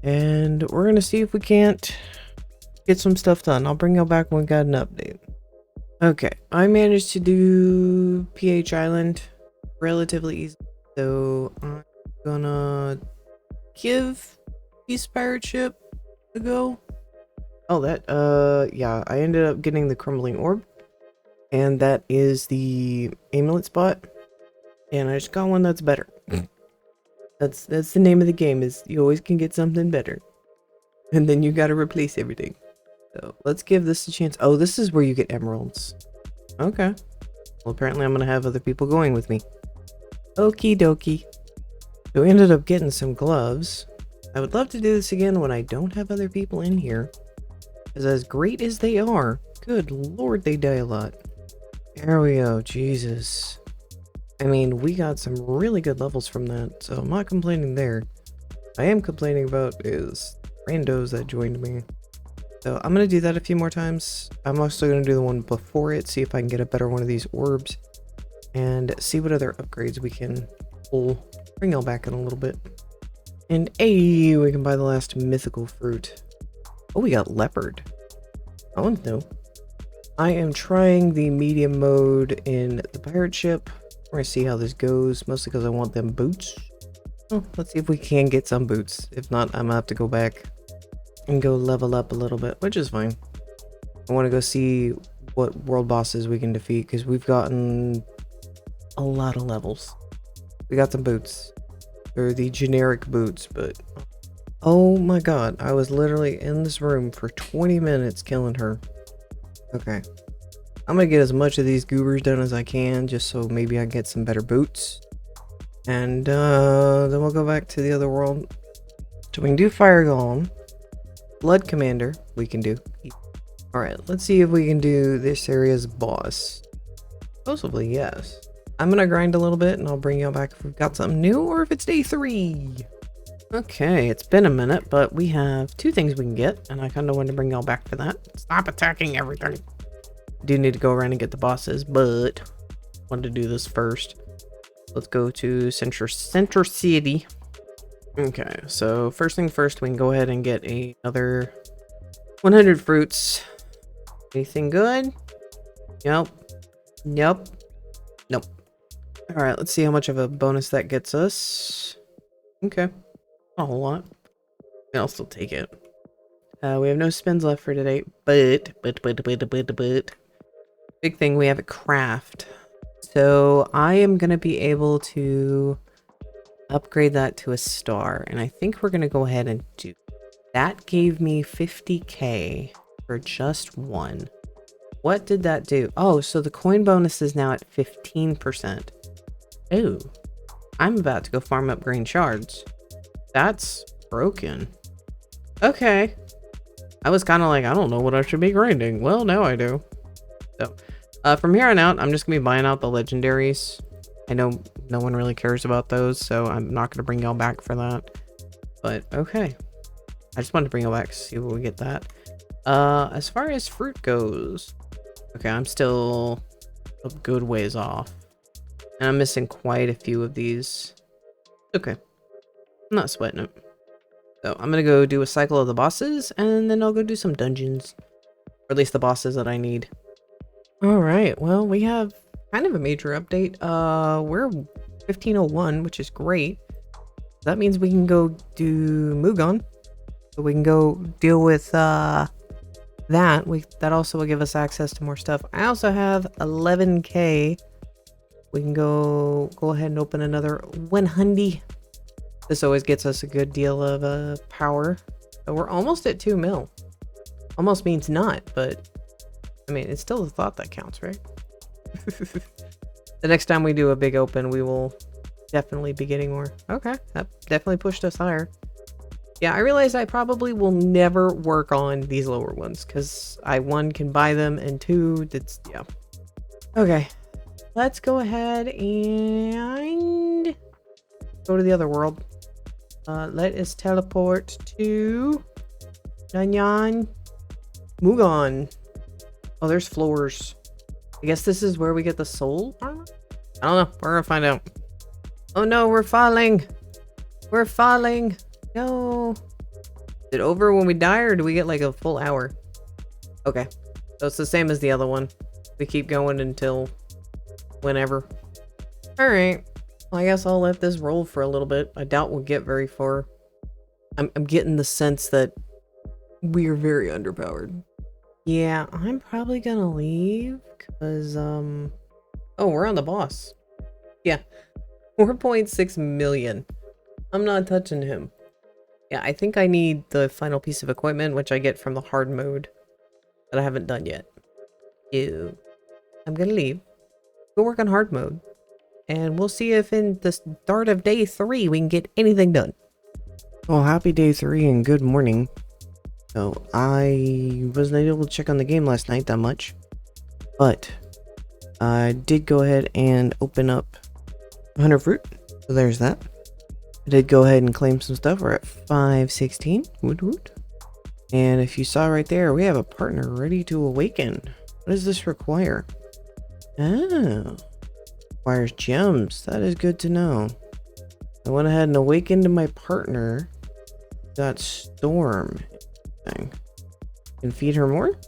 And we're gonna see if we can't get some stuff done. I'll bring you back when we got an update. Okay, I managed to do PH Island relatively easy. So I'm gonna give Peace Pirate Ship a go. Oh, yeah, I ended up getting the Crumbling Orb. And that is the amulet spot. And I just got one that's better. That's the name of the game, is you always can get something better. And then you gotta replace everything. So let's give this a chance. Oh, this is where you get emeralds. Okay. Well, apparently I'm gonna have other people going with me. Okie dokie. So we ended up getting some gloves. I would love to do this again when I don't have other people in here. Because as great as they are, good lord, they die a lot. There we go, Jesus. I mean, we got some really good levels from that, so I'm not complaining there. What I am complaining about is randos that joined me. So I'm going to do that a few more times. I'm also going to do the one before it, see if I can get a better one of these orbs. And see what other upgrades we can pull. Bring y'all back in a little bit. And hey, we can buy the last mythical fruit. Oh, we got leopard. I want to know. I am trying the medium mode in the pirate ship. We're gonna see how this goes, mostly because I want them boots. Oh, let's see if we can get some boots. If not, I'm gonna have to go back and go level up a little bit, which is fine. I want to go see what world bosses we can defeat, because we've gotten a lot of levels. We got some boots. They're the generic boots, but oh my god, I was literally in this room for 20 minutes killing her. Okay. I'm gonna get as much of these goobers done as I can, just so maybe I get some better boots. And then we'll go back to the other world. So we can do Fire Golem. Blood Commander, we can do. Alright, let's see if we can do this area's boss. Supposedly, yes. I'm gonna grind a little bit and I'll bring y'all back if we've got something new or if it's day 3. Okay, it's been a minute, but we have 2 things we can get, and I kind of wanted to bring y'all back for that. Stop attacking everything. Do need to go around and get the bosses, but wanted to do this first. Let's go to Center City. Okay, so first thing first, we can go ahead and get another 100 fruits. Anything good? Nope. Nope. Nope. All right, let's see how much of a bonus that gets us. Okay, not a whole lot. I'll still take it. We have no spins left for today, but big thing, we have a craft. So I am gonna be able to upgrade that to a star, and I think we're gonna go ahead and do that. Gave me 50k for just one. What did that do? Oh, so the coin bonus is now at 15%. Oh, I'm about to go farm up green shards. That's broken. Okay. I was kind of like, I don't know what I should be grinding. Well, now I do. So, from here on out, I'm just gonna be buying out the legendaries. I know no one really cares about those, so I'm not gonna bring y'all back for that. But okay. I just wanted to bring y'all back to see what we get that. As far as fruit goes, okay, I'm still a good ways off. And I'm missing quite a few of these. Okay. I'm not sweating it. So I'm gonna go do a cycle of the bosses, and then I'll go do some dungeons. Or at least the bosses that I need. Alright, well, we have kind of a major update. We're 1501, which is great. That means we can go do Mugan. So we can go deal with that. That also will give us access to more stuff. I also have 11k. We can go ahead and open another 100. This always gets us a good deal of power. So we're almost at 2 mil. Almost means not, but I mean, it's still the thought that counts, right? The next time we do a big open, we will definitely be getting more. Okay, that definitely pushed us higher. Yeah, I realize I probably will never work on these lower ones because I, 1, can buy them, and 2, that's, yeah. Okay, let's go ahead and go to the other world. Let us teleport to Mugan. Oh, there's floors. I guess this is where we get the soul armor? I don't know. We're gonna find out. Oh no, we're falling. We're falling. No. Is it over when we die, or do we get like a full hour? Okay. So it's the same as the other one. We keep going until whenever. Alright. Well, I guess I'll let this roll for a little bit. I doubt we'll get very far. I'm getting the sense that we're very underpowered. Yeah, I'm probably gonna leave because, oh, we're on the boss. Yeah, 4.6 million. I'm not touching him. Yeah, I think I need the final piece of equipment, which I get from the hard mode that I haven't done yet. Ew. I'm gonna leave. Go work on hard mode. And we'll see if in the start of day 3 we can get anything done. Well, happy day 3 and good morning. So, I wasn't able to check on the game last night that much. But, I did go ahead and open up 100 fruit. So there's that. I did go ahead and claim some stuff. We're at 516. Woot woot. And if you saw right there, we have a partner ready to awaken. What does this require? Oh. Requires gems. That is good to know. I went ahead and awakened my partner. Got Storm. Can feed her more?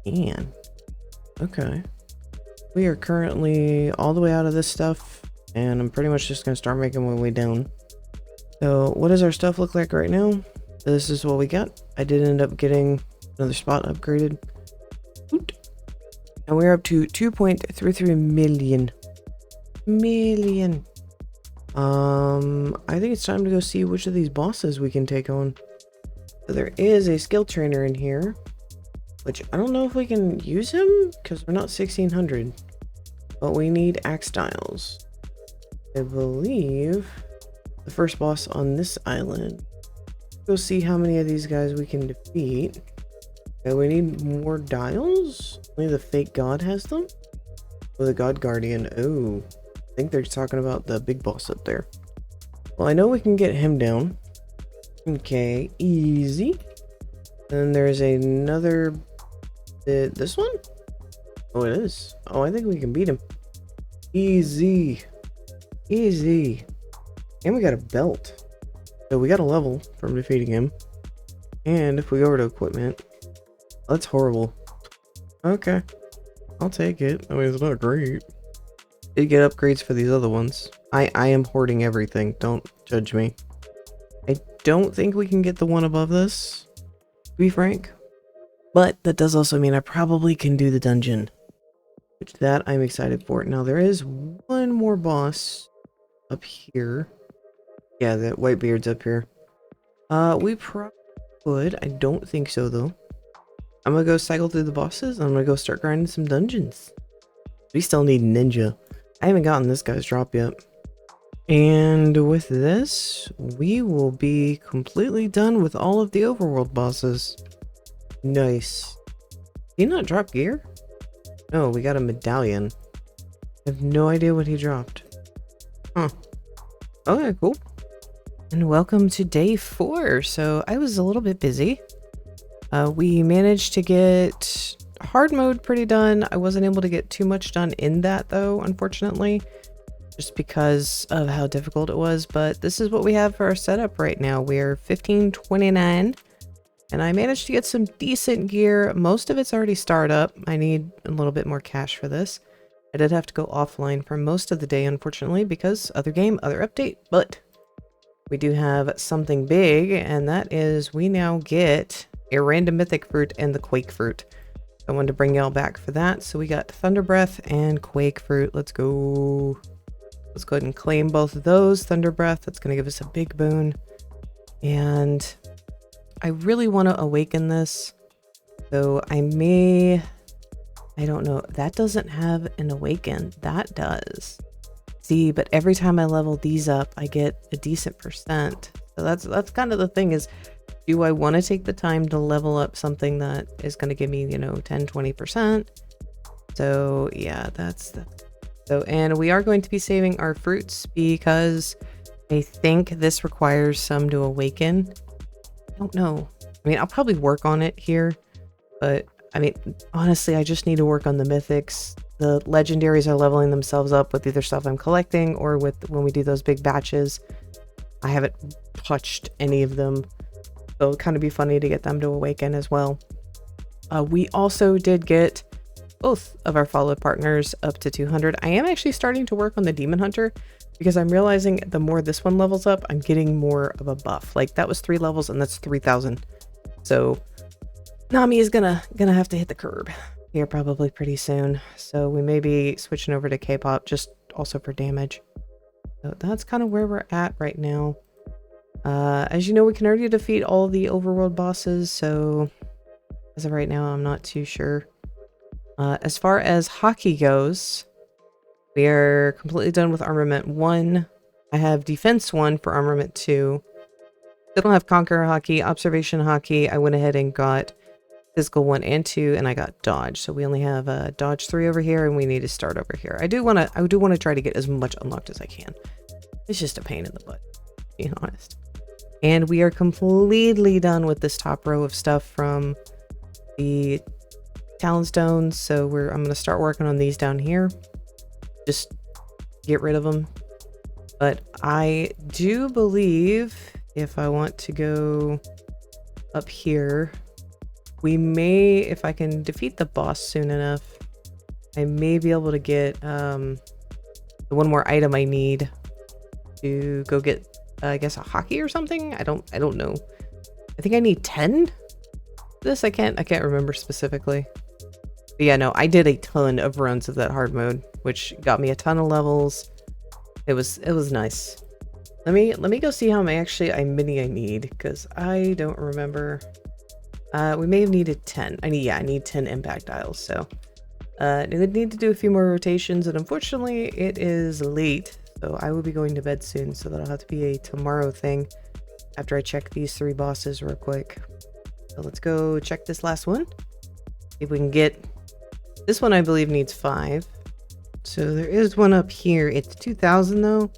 Can. Okay. We are currently all the way out of this stuff, and I'm pretty much just going to start making my way down. So what does our stuff look like right now? This is what we got. I did end up getting another spot upgraded. And we're up to 2.33 million. I think it's time to go see which of these bosses we can take on. So there is a skill trainer in here, which I don't know if we can use him because we're not 1600, but we need axe styles. I believe the first boss on this island. Go see how many of these guys we can defeat. Okay, we need more dials. Only the fake god has them. Oh, the god guardian. Oh, I think they're talking about the big boss up there. Well, I know we can get him down. Okay, easy. And there's another. This one? Oh, it is. Oh, I think we can beat him. Easy. Easy. And we got a belt. So we got a level from defeating him. And if we go over to equipment, that's horrible. Okay. I'll take it. I mean, it's not great. Did get upgrades for these other ones. I am hoarding everything. Don't judge me. I don't think we can get the one above this, to be frank. But that does also mean I probably can do the dungeon, which that I'm excited for. Now there is one more boss up here. Yeah, that Whitebeard's up here. We probably would. I don't think so though. I'm gonna go cycle through the bosses. I'm gonna go start grinding some dungeons. We still need ninja. I haven't gotten this guy's drop yet. And with this, we will be completely done with all of the overworld bosses. Nice. Did he not drop gear? No, we got a medallion. I have no idea what he dropped. Huh. Okay, cool. And welcome to day 4. So I was a little bit busy. We managed to get hard mode pretty done. I wasn't able to get too much done in that though, unfortunately, just because of how difficult it was. But this is what we have for our setup right now. We're 1529 and I managed to get some decent gear. Most of it's already startup. I need a little bit more cash for this. I did have to go offline for most of the day, unfortunately, because other game, other update, but we do have something big, and that is we now get a random mythic fruit and the quake fruit. I wanted to bring y'all back for that. So we got thunder breath and quake fruit. Let's go. Let's go ahead and claim both of those. Thunder breath, that's going to give us a big boon. And I really want to awaken this. So I don't know. That doesn't have an awaken. That does. See, but every time I level these up, I get a decent percent. So that's kind of the thing is, do I want to take the time to level up something that is going to give me, 10, 20%? So yeah, so, and we are going to be saving our fruits because I think this requires some to awaken. I don't know. I mean, I'll probably work on it here, but I mean, honestly, I just need to work on the mythics. The legendaries are leveling themselves up with either stuff I'm collecting or with when we do those big batches. I haven't touched any of them. So it'll kind of be funny to get them to awaken as well. We also did get both of our follow partners up to 200. I am actually starting to work on the Demon Hunter because I'm realizing the more this one levels up, I'm getting more of a buff. Like that was 3 levels and that's 3,000. So Nami is gonna have to hit the curb here probably pretty soon. So we may be switching over to K-pop just also for damage. So that's kind of where we're at right now. As you know, we can already defeat all the overworld bosses, so as of right now, I'm not too sure. As far as Haki goes, we are completely done with Armament 1. I have Defense 1 for Armament 2. Still don't have Conqueror Haki, Observation Haki. I went ahead and got Physical 1 and 2, and I got Dodge. So we only have Dodge 3 over here, and we need to start over here. I do want to try to get as much unlocked as I can. It's just a pain in the butt, to be honest. And we are completely done with this top row of stuff from the Talon Stones. So I'm going to start working on these down here. Just get rid of them. But I do believe if I want to go up here, we may, if I can defeat the boss soon enough, I may be able to get the one more item I need to go get, I guess, a Haki or something. I don't know. I think I need 10. This I can't remember specifically. But yeah, no, I did a ton of runs of that hard mode, which got me a ton of levels. It was nice. Let me go see how many I need, because I don't remember. We may have needed 10. I need 10 impact dials, so I need to do a few more rotations, and unfortunately it is late, so I will be going to bed soon, so that'll have to be a tomorrow thing after I check these 3 bosses real quick. So let's go check this last one. See if we can get this one. I believe needs 5. So there is one up here. It's 2000 though.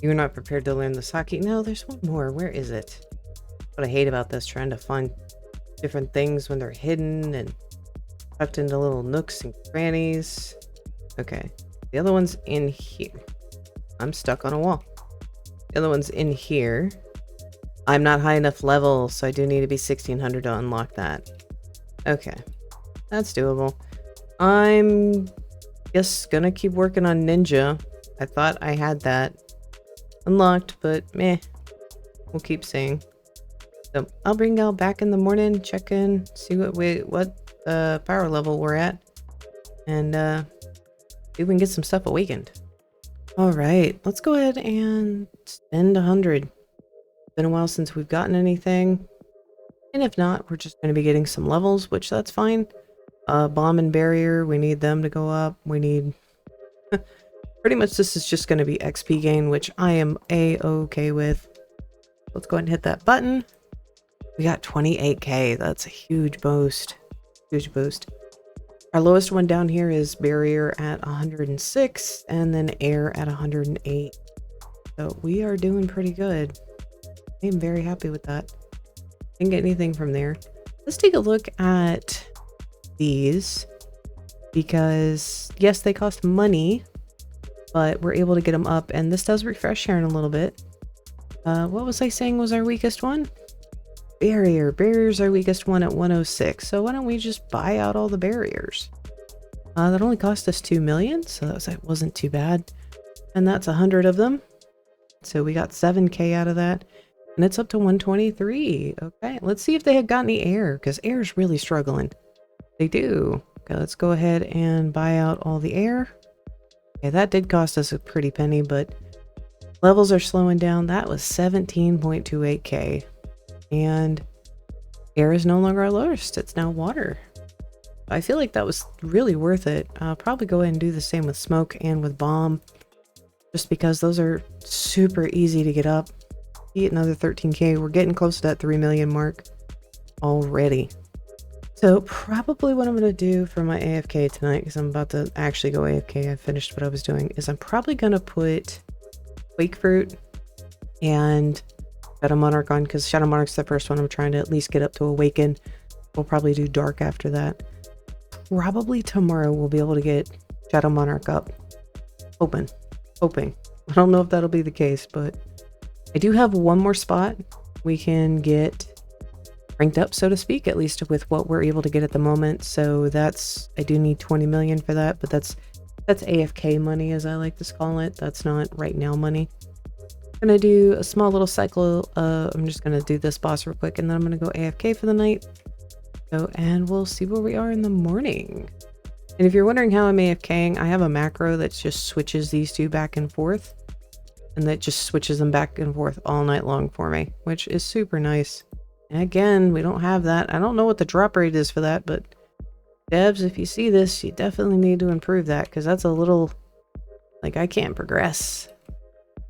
You're not prepared to learn the Haki. No, there's one more. Where is it? What I hate about this, trying to find different things when they're hidden and tucked into little nooks and crannies. Okay, the other one's in here. I'm stuck on a wall. The other one's in here. I'm not high enough level, so I do need to be 1600 to unlock that. Okay, that's doable. I'm just gonna keep working on Ninja. I thought I had that unlocked, but meh. We'll keep seeing. So I'll bring y'all back in the morning, check in, see what power level we're at, and see if we can get some stuff awakened. All right, let's go ahead and spend 100. Been a while since we've gotten anything, and if not, we're just going to be getting some levels, which that's fine. Bomb and barrier, we need them to go up. We need pretty much this is just going to be XP gain, which I am a-okay with. Let's go ahead and hit that button. We got 28k. That's a huge boost. Huge boost. Our lowest one down here is barrier at 106 and then air at 108. So we are doing pretty good. I'm very happy with that. Didn't get anything from there. Let's take a look at these, because yes, they cost money, but we're able to get them up, and this does refresh here in a little bit. What was I saying was our weakest one? Barrier's our weakest one at 106. So why don't we just buy out all the barriers? That only cost us 2 million, so that wasn't too bad. And that's 100 of them. So we got 7k out of that. And it's up to 123. Okay, let's see if they have got any air, because air is really struggling. They do. Okay, let's go ahead and buy out all the air. Okay, that did cost us a pretty penny, but levels are slowing down. That was 17.28k. And air is no longer our lowest. It's now water. I feel like that was really worth it. I'll probably go ahead and do the same with smoke and with bomb, just because those are super easy to get up. Get another 13k. We're getting close to that 3 million mark already. So probably what I'm going to do for my AFK tonight, because I'm about to actually go AFK, I finished what I was doing, is I'm probably going to put Quake Fruit and Shadow Monarch on, because Shadow Monarch's the first one I'm trying to at least get up to awaken. We'll probably do Dark after that. Probably tomorrow we'll be able to get Shadow Monarch up. Hoping. I don't know if that'll be the case, but I do have one more spot we can get ranked up, so to speak, at least with what we're able to get at the moment. So that's, I do need 20 million for that, but that's AFK money, as I like to call it. That's not right now money. I'm gonna do a small little cycle. I'm just gonna do this boss real quick, and then I'm gonna go AFK for the night. So, and we'll see where we are in the morning. And if you're wondering how I'm AFKing, I have a macro that just switches these two back and forth, and that just switches them back and forth all night long for me, which is super nice. And again, we don't have that. I don't know what the drop rate is for that, but devs, if you see this, you definitely need to improve that, because that's a little, like, I can't progress.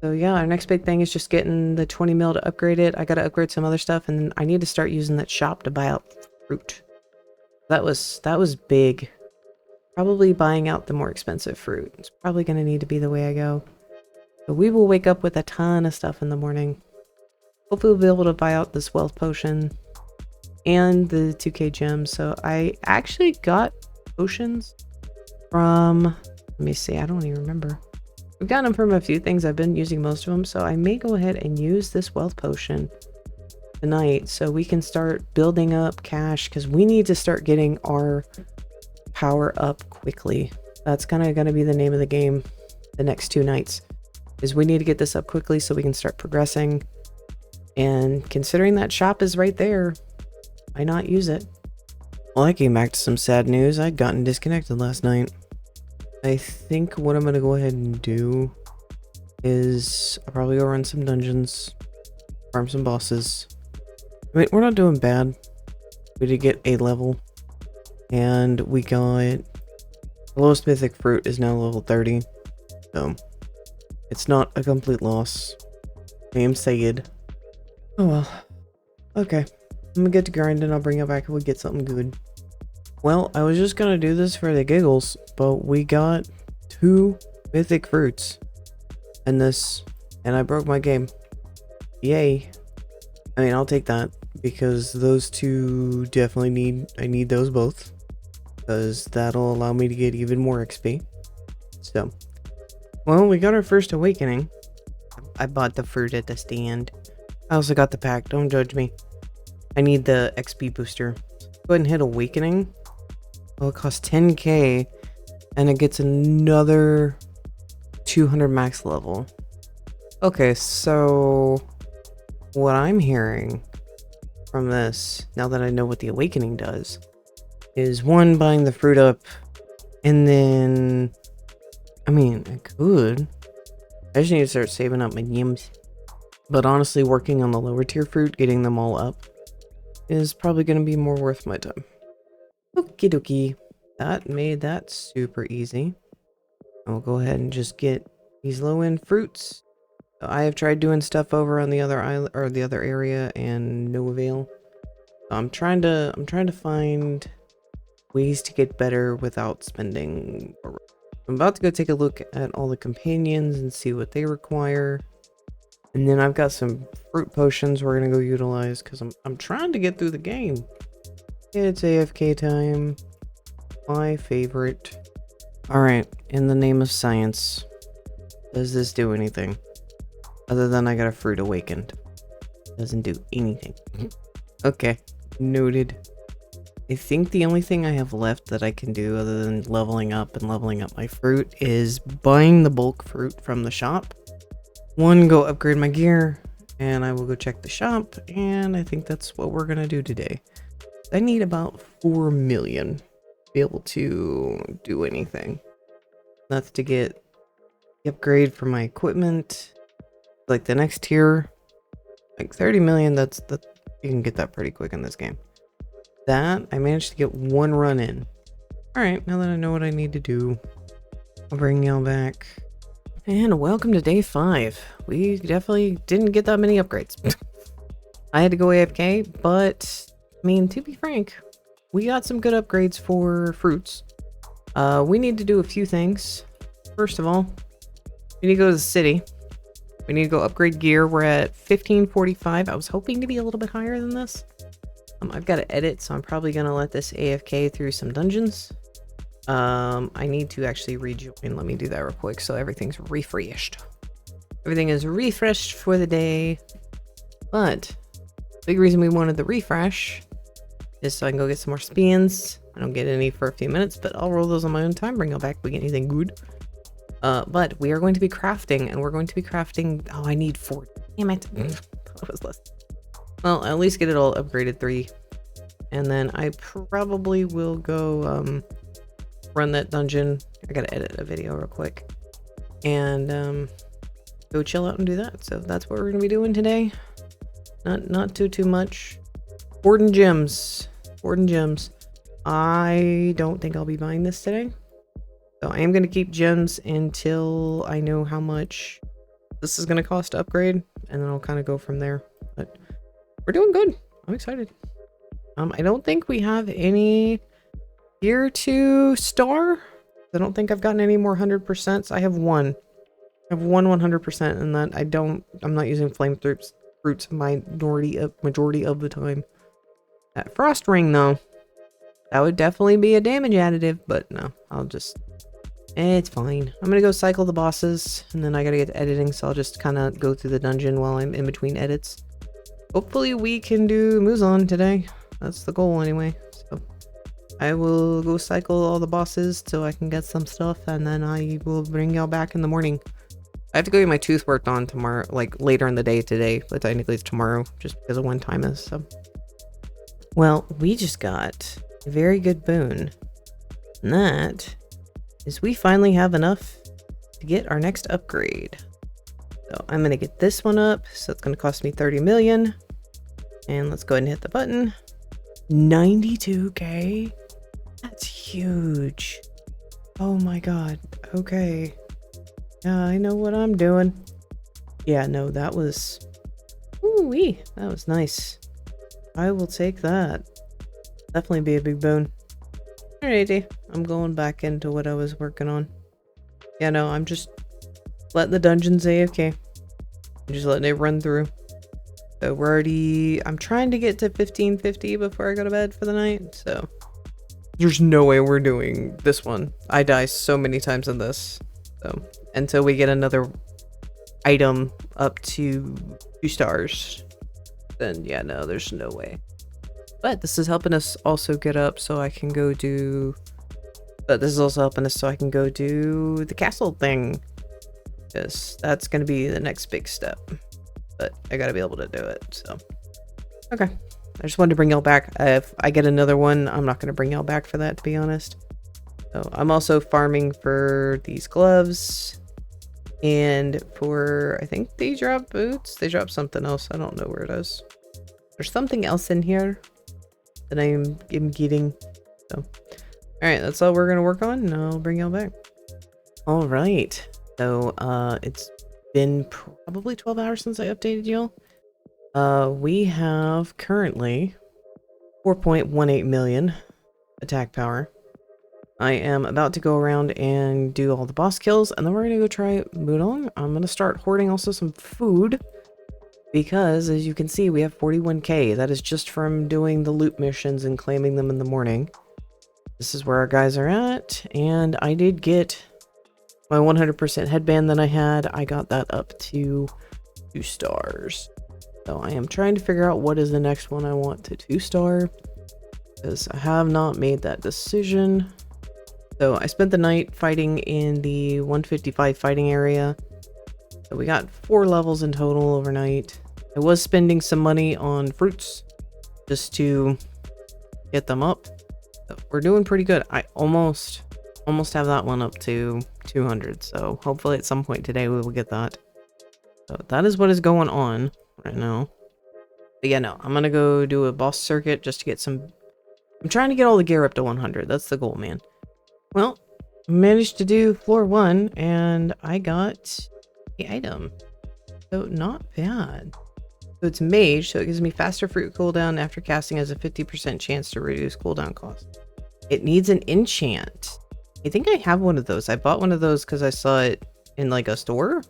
So yeah, our next big thing is just getting the 20 mil to upgrade it. I got to upgrade some other stuff, and then I need to start using that shop to buy out fruit. That was big. Probably buying out the more expensive fruit. It's probably going to need to be the way I go. But we will wake up with a ton of stuff in the morning. Hopefully we'll be able to buy out this wealth potion and the 2k gems. So I actually got potions from, let me see, I don't even remember. We've gotten them from a few things. I've been using most of them, so I may go ahead and use this wealth potion tonight so we can start building up cash, because we need to start getting our power up quickly. That's kind of going to be the name of the game the next 2 nights, is we need to get this up quickly so we can start progressing. And considering that shop is right there, why not use it? Well, I came back to some sad news. I'd gotten disconnected last night. I think what I'm going to go ahead and do is I'll probably go run some dungeons, farm some bosses. I mean, we're not doing bad. We did get a level, and we got the lowest mythic fruit is now level 30, so it's not a complete loss. I am sad. Oh well. Okay, I'm gonna get to grinding. I'll bring it back if we get something good. Well, I was just gonna do this for the giggles, but we got 2 mythic fruits in this, and I broke my game. Yay. I mean, I'll take that, because those 2 definitely I need those both, because that'll allow me to get even more XP. So, well, we got our first awakening. I bought the fruit at the stand. I also got the pack, don't judge me. I need the XP booster. Go ahead and hit awakening. Well, it costs 10k, and it gets another 200 max level. Okay, so what I'm hearing from this, now that I know what the awakening does, is 1, buying the fruit up, and then, I mean, I could. I just need to start saving up my yams. But honestly, working on the lower tier fruit, getting them all up, is probably going to be more worth my time. Okie dokie. That made that super easy. I'll go ahead and just get these low-end fruits. So I have tried doing stuff over on the other island, or the other area, and no avail. So I'm trying to find ways to get better without spending. I'm about to go take a look at all the companions and see what they require. And then I've got some fruit potions we're gonna go utilize, because I'm trying to get through the game. It's AFK time. My favorite. Alright, in the name of science, does this do anything? Other than I got a fruit awakened. Doesn't do anything. Okay, noted. I think the only thing I have left that I can do other than leveling up my fruit is buying the bulk fruit from the shop. 1, go upgrade my gear, and I will go check the shop, and I think that's what we're gonna do today. I need about 4 million to be able to do anything. That's to get the upgrade for my equipment. Like the next tier, like 30 million, that's you can get that pretty quick in this game. That, I managed to get 1 run in. Alright, now that I know what I need to do, I'll bring y'all back. And welcome to day 5. We definitely didn't get that many upgrades. I had to go AFK, but, I mean, to be frank, we got some good upgrades for fruits. We need to do a few things. First of all, we need to go to the city. We need to go upgrade gear. We're at 1545. I was hoping to be a little bit higher than this. I've got to edit, so I'm probably going to let this AFK through some dungeons. I need to actually rejoin. Let me do that real quick so everything's refreshed. Everything is refreshed for the day. But big reason we wanted the refresh is so I can go get some more spins. I don't get any for a few minutes, but I'll roll those on my own time, bring them back if we get anything good. But we are going to be crafting, and we're going to be crafting. Oh, I need 4. Damn it. That was less. Well, at least get it all upgraded 3. And then I probably will go run that dungeon. I gotta edit a video real quick. And go chill out and do that. So that's what we're gonna be doing today. Not too much. Hoarding gems. Hoarding gems. I don't think I'll be buying this today. So I am gonna keep gems until I know how much this is gonna cost to upgrade. And then I'll kind of go from there. But we're doing good. I'm excited. I don't think we have any tier 2 star. I don't think I've gotten any more 100%. I have 1. I have 100%, and that I'm not using flame fruits majority of the time. That frost ring though, that would definitely be a damage additive, but no, it's fine. I'm gonna go cycle the bosses, and then I gotta get to editing, so I'll just kind of go through the dungeon while I'm in between edits. Hopefully we can do Mugan today. That's the goal anyway. So I will go cycle all the bosses so I can get some stuff, and then I will bring y'all back in the morning. I have to go get my tooth worked on tomorrow, like later in the day today, but technically it's tomorrow just because of when time is, so. Well, we just got a very good boon. And that is we finally have enough to get our next upgrade. So I'm gonna get this one up, so it's gonna cost me 30 million. And let's go ahead and hit the button. 92k? That's huge. Oh my god. Okay. Yeah, I know what I'm doing. Yeah, no, that was... Ooh-wee. That was nice. I will take that. Definitely be a big boon. Alrighty. I'm going back into what I was working on. Yeah, no, I'm just letting the dungeons AFK. I'm just letting it run through. So we're already... I'm trying to get to 1550 before I go to bed for the night, so... There's no way we're doing this one. I die so many times in this. So, until we get another item up to 2 stars, then yeah, no, there's no way. But this is helping us also get up so I can go do... But this is also helping us so I can go do the castle thing. Because that's going to be the next big step. But I got to be able to do it, so... Okay. I just wanted to bring y'all back. If I get another one, I'm not going to bring y'all back for that, to be honest. So I'm also farming for these gloves. And for, I think they drop boots. They drop something else. I don't know where it is. There's something else in here that I'm getting. So, alright, that's all we're going to work on. And I'll bring y'all back. Alright. So, it's been probably 12 hours since I updated y'all. We have currently 4.18 million attack power. I am about to go around and do all the boss kills, and then we're going to go try Mugan. I'm going to start hoarding also some food, because as you can see, we have 41k. That is just from doing the loot missions and claiming them in the morning. This is where our guys are at, and I did get my 100% headband that I had. I got that up to 2 stars. So I am trying to figure out what is the next one I want to 2-star, because I have not made that decision. So I spent the night fighting in the 155 fighting area. So we got 4 levels in total overnight. I was spending some money on fruits just to get them up. So we're doing pretty good. I almost have that one up to 200. So hopefully at some point today we will get that. So that is what is going on right now. But yeah, no, I'm gonna go do a boss circuit just to get some... I'm trying to get all the gear up to 100. That's the goal, man. Well, managed to do floor 1, and I got the item. So, not bad. So, it's mage, so it gives me faster fruit cooldown after casting, has a 50% chance to reduce cooldown cost. It needs an enchant. I think I have one of those. I bought one of those because I saw it in, like, a store.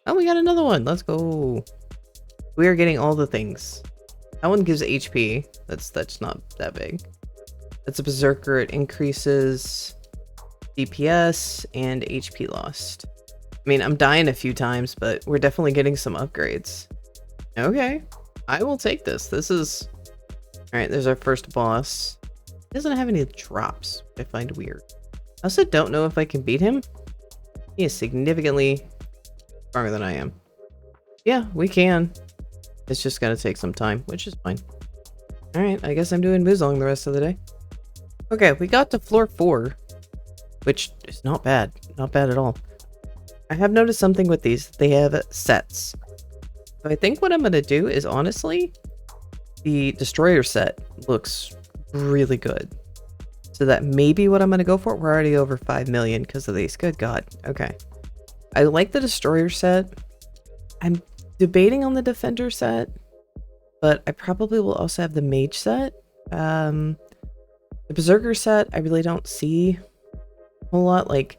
Oh, we got another one. Let's go. We are getting all the things. That one gives HP. That's not that big. That's a berserker. It increases DPS and HP lost. I mean, I'm dying a few times, but we're definitely getting some upgrades. Okay, I will take this. This is... Alright, there's our first boss. He doesn't have any drops, which I find weird. I also don't know if I can beat him. He is significantly stronger than I am. Yeah, we can. It's just gonna take some time, which is fine. Alright, I guess I'm doing Mugan the rest of the day. Okay, we got to floor 4, which is not bad. Not bad at all. I have noticed something with these. They have sets. So I think what I'm going to do is, honestly, the Destroyer set looks really good. So that may be what I'm going to go for. We're already over 5 million because of these. Good God. Okay. I like the Destroyer set. I'm debating on the Defender set, but I probably will also have the Mage set. The Berserker set, I really don't see a whole lot. Like,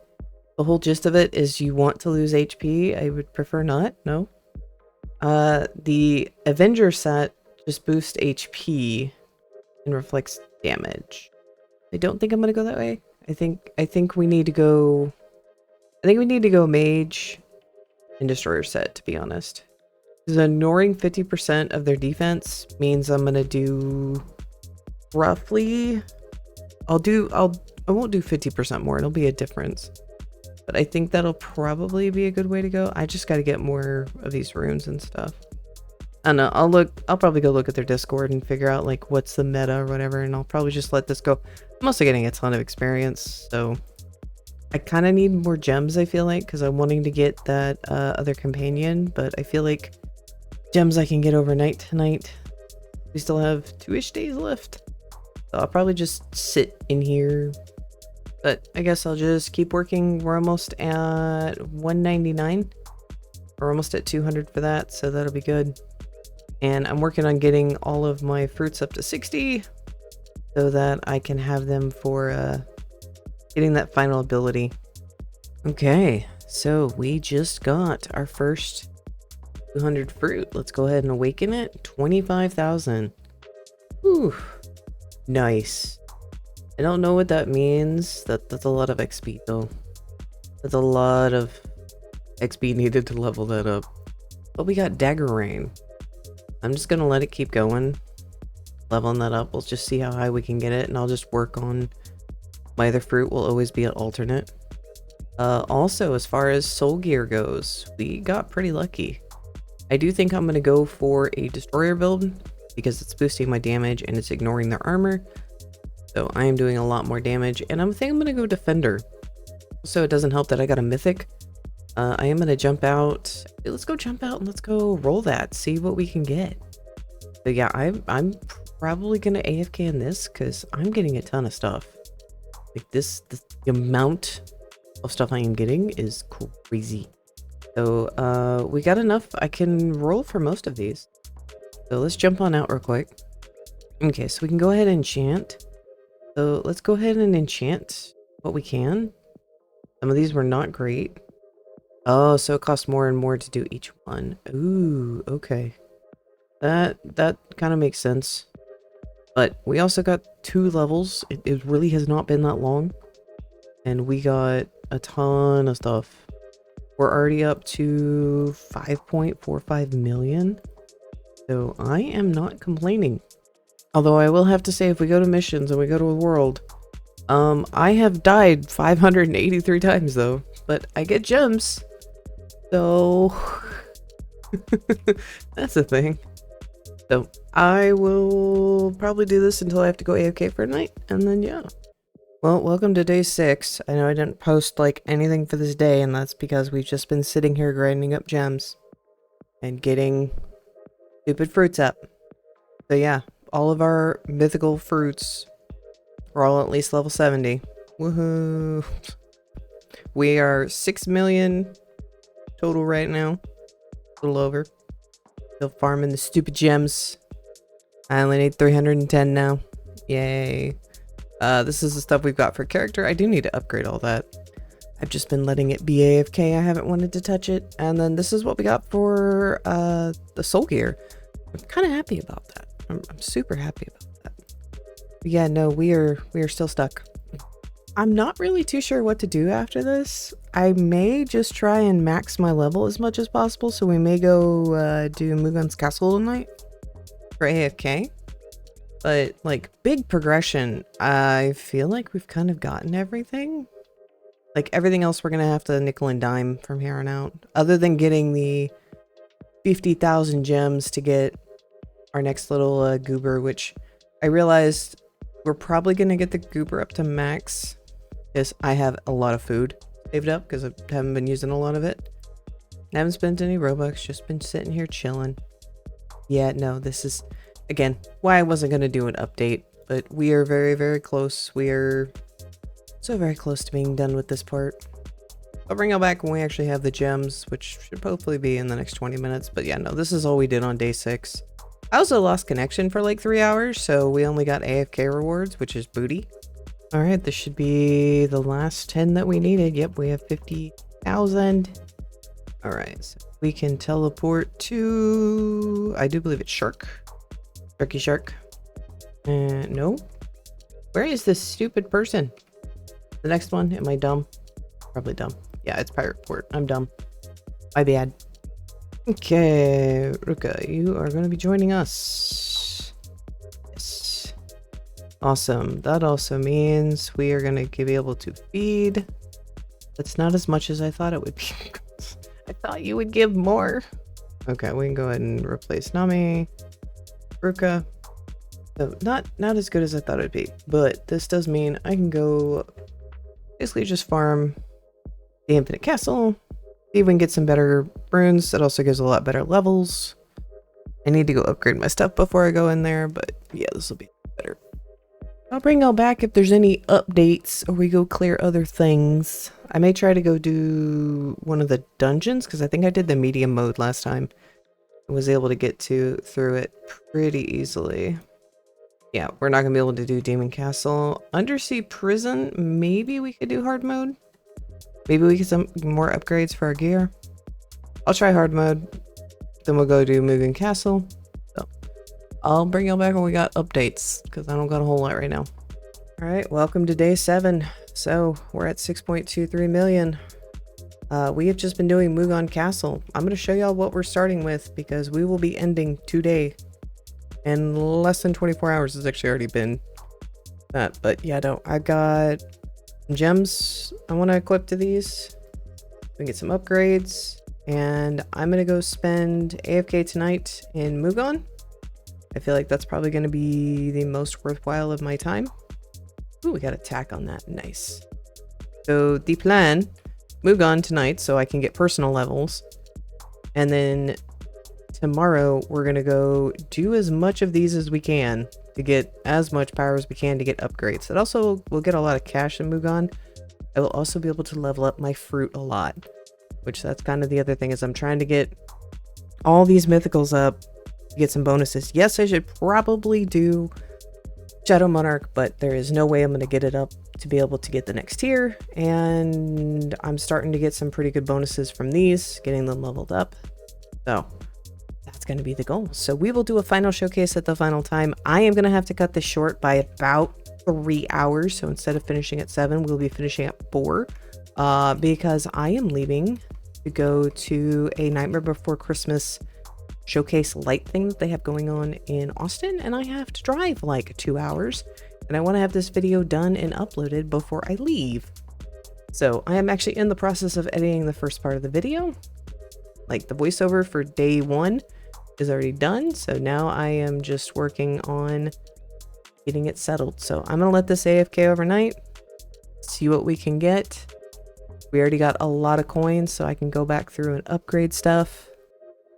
the whole gist of it is you want to lose HP. I would prefer not. No. The Avenger set just boosts HP and reflects damage. I don't think I'm gonna go that way. I think we need to go... I think we need to go Mage and Destroyer set, to be honest. Because ignoring 50% of their defense means I'm gonna do roughly I won't do 50% more. It'll be a difference. But I think that'll probably be a good way to go. I just got to get more of these runes and stuff. I don't know. I'll probably go look at their Discord and figure out like what's the meta or whatever, and I'll probably just let this go. I'm also getting a ton of experience, so I kind of need more gems, I feel like, because I'm wanting to get that other companion, but I feel like gems I can get overnight tonight. We still have 2-ish days left. So I'll probably just sit in here. But I guess I'll just keep working. We're almost at 199. We're almost at 200 for that, so that'll be good. And I'm working on getting all of my fruits up to 60 so that I can have them for getting that final ability. Okay, so we just got our first 200 fruit. Let's go ahead and awaken it. 25,000. Whew. Nice. I don't know what that means. That's a lot of XP though. That's a lot of XP needed to level that up. But we got Dagger Rain. I'm just gonna let it keep going. Leveling that up. We'll just see how high we can get it, and I'll just work on my other fruit. Will always be an alternate. Also, as far as soul gear goes, we got pretty lucky. I do think I'm gonna go for a destroyer build because it's boosting my damage and it's ignoring their armor. So I am doing a lot more damage, and I think I'm gonna go defender. So it doesn't help that I got a mythic. I am gonna jump out. Let's go jump out and let's go roll that. See what we can get. So yeah, I'm probably gonna AFK in this because I'm getting a ton of stuff. Like the amount of stuff I am getting is crazy. So we got enough. I can roll for most of these. So let's jump on out real quick. Okay, so we can go ahead and enchant. So let's go ahead and enchant what we can. Some of these were not great. Oh, so it costs more and more to do each one. Ooh, okay. That kind of makes sense. But we also got 2 levels. It really has not been that long. And we got a ton of stuff. We're already up to 5.45 million. So I am not complaining. Although I will have to say, if we go to missions and we go to a world, I have died 583 times though, but I get gems. So that's the thing. So I will probably do this until I have to go AFK for a night, and then yeah. Well, welcome to day 6. I know I didn't post like anything for this day, and that's because we've just been sitting here grinding up gems and getting stupid fruits up. So yeah, all of our mythical fruits are all at least level 70. Woohoo! We are 6 million total right now. A little over. Still farming the stupid gems. I only need 310 now. Yay. This is the stuff we've got for character. I do need to upgrade all that. I've just been letting it be AFK. I haven't wanted to touch it. And then this is what we got for the soul gear. I'm kind of happy about that. I'm super happy about that. But yeah, no, we are still stuck. I'm not really too sure what to do after this. I may just try and max my level as much as possible. So we may go do Mugan Castle tonight for AFK. But like big progression, I feel like we've kind of gotten everything. Like everything else we're gonna have to nickel and dime from here on out. Other than getting the 50,000 gems to get our next little goober, which I realized we're probably gonna get the goober up to max because I have a lot of food saved up because I haven't been using a lot of it. I haven't spent any Robux, just been sitting here chilling. Yeah, no, this is, again, why I wasn't going to do an update, but we are very, very close. We are so very close to being done with this part. I'll bring it back when we actually have the gems, which should hopefully be in the next 20 minutes. But yeah, no, this is all we did on day 6. I also lost connection for like 3 hours, so we only got AFK rewards, which is booty. All right, this should be the last 10 that we needed. Yep, we have 50,000. All right, so we can teleport to, I do believe it's Shark. Sharky Shark. No. Where is this stupid person? The next one, am I dumb? Probably dumb. Yeah, it's Pirate Port. I'm dumb. My bad. Okay, Ruka, you are going to be joining us. Yes. Awesome. That also means we are going to be able to feed. That's not as much as I thought it would be. I thought you would give more. Okay, we can go ahead and replace Nami, Ruka. So not as good as I thought it'd be, but this does mean I can go basically just farm the Infinite Castle, see if we can get some better runes. That also gives a lot better levels. I need to go upgrade my stuff before I go in there, but yeah, this will be better. I'll bring y'all back if there's any updates or we go clear other things. I may try to go do one of the dungeons because I think I did the medium mode last time. I was able to get through it pretty easily. Yeah, we're not going to be able to do Demon Castle. Undersea Prison, maybe we could do hard mode. Maybe we get some more upgrades for our gear. I'll try hard mode. Then we'll go do Mugan Castle. So I'll bring y'all back when we got updates because I don't got a whole lot right now. All right, welcome to day 7. So we're at 6.23 million. We have just been doing Mugan Castle. I'm going to show y'all what we're starting with because we will be ending today. And less than 24 hours has actually already been that. But yeah, no, I got some gems I want to equip to these. We can get some upgrades. And I'm going to go spend AFK tonight in Mugan. I feel like that's probably going to be the most worthwhile of my time. Ooh, we got attack on that. Nice. So the plan, Mugan tonight so I can get personal levels. And then tomorrow we're going to go do as much of these as we can to get as much power as we can to get upgrades. It also will get a lot of cash in Mugan. I will also be able to level up my fruit a lot, which that's kind of the other thing is I'm trying to get all these mythicals up to get some bonuses. Yes, I should probably do Shadow Monarch, but there is no way I'm going to get it up to be able to get the next tier. And I'm starting to get some pretty good bonuses from these, getting them leveled up. So that's going to be the goal. So we will do a final showcase at the final time. I am going to have to cut this short by about 3 hours. So instead of finishing at 7, we'll be finishing at 4 because I am leaving to go to a Nightmare Before Christmas showcase light thing that they have going on in Austin, and I have to drive like 2 hours, and I want to have this video done and uploaded before I leave. So I am actually in the process of editing the first part of the video. Like the voiceover for day 1 is already done, so now I am just working on getting it settled. So I'm gonna let this AFK overnight, see what we can get. We already got a lot of coins, so I can go back through and upgrade stuff.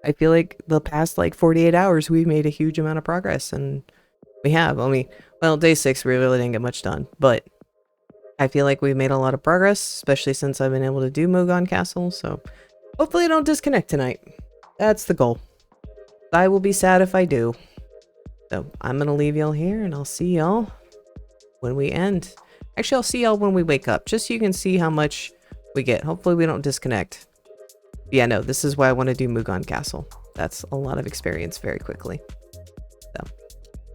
I feel like the past like 48 hours we've made a huge amount of progress, and we have. I mean, well, day 6 we really didn't get much done, but I feel like we've made a lot of progress, especially since I've been able to do Mugan Castle. So hopefully I don't disconnect tonight. That's the goal. I will be sad if I do. So I'm gonna leave y'all here, and I'll see y'all when we end. Actually, I'll see y'all when we wake up, just so you can see how much we get. Hopefully we don't disconnect. Yeah, no, this is why I want to do Mugan Castle. That's a lot of experience very quickly. So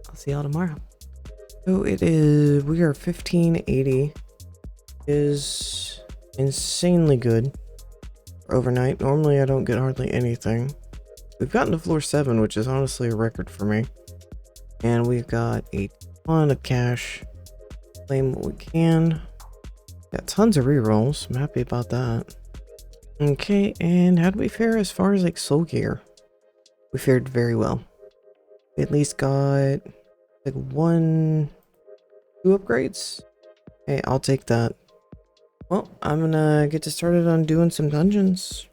I'll see y'all tomorrow. So it is, we are 1580. Is insanely good for overnight. Normally I don't get hardly anything. We've gotten to floor 7, which is honestly a record for me. And we've got a ton of cash. Claim what we can. Got tons of rerolls. I'm happy about that. Okay, and how did we fare as far as like soul gear? We fared very well. We at least got like 2 upgrades. Hey, I'll take that. Well, I'm gonna get started on doing some dungeons.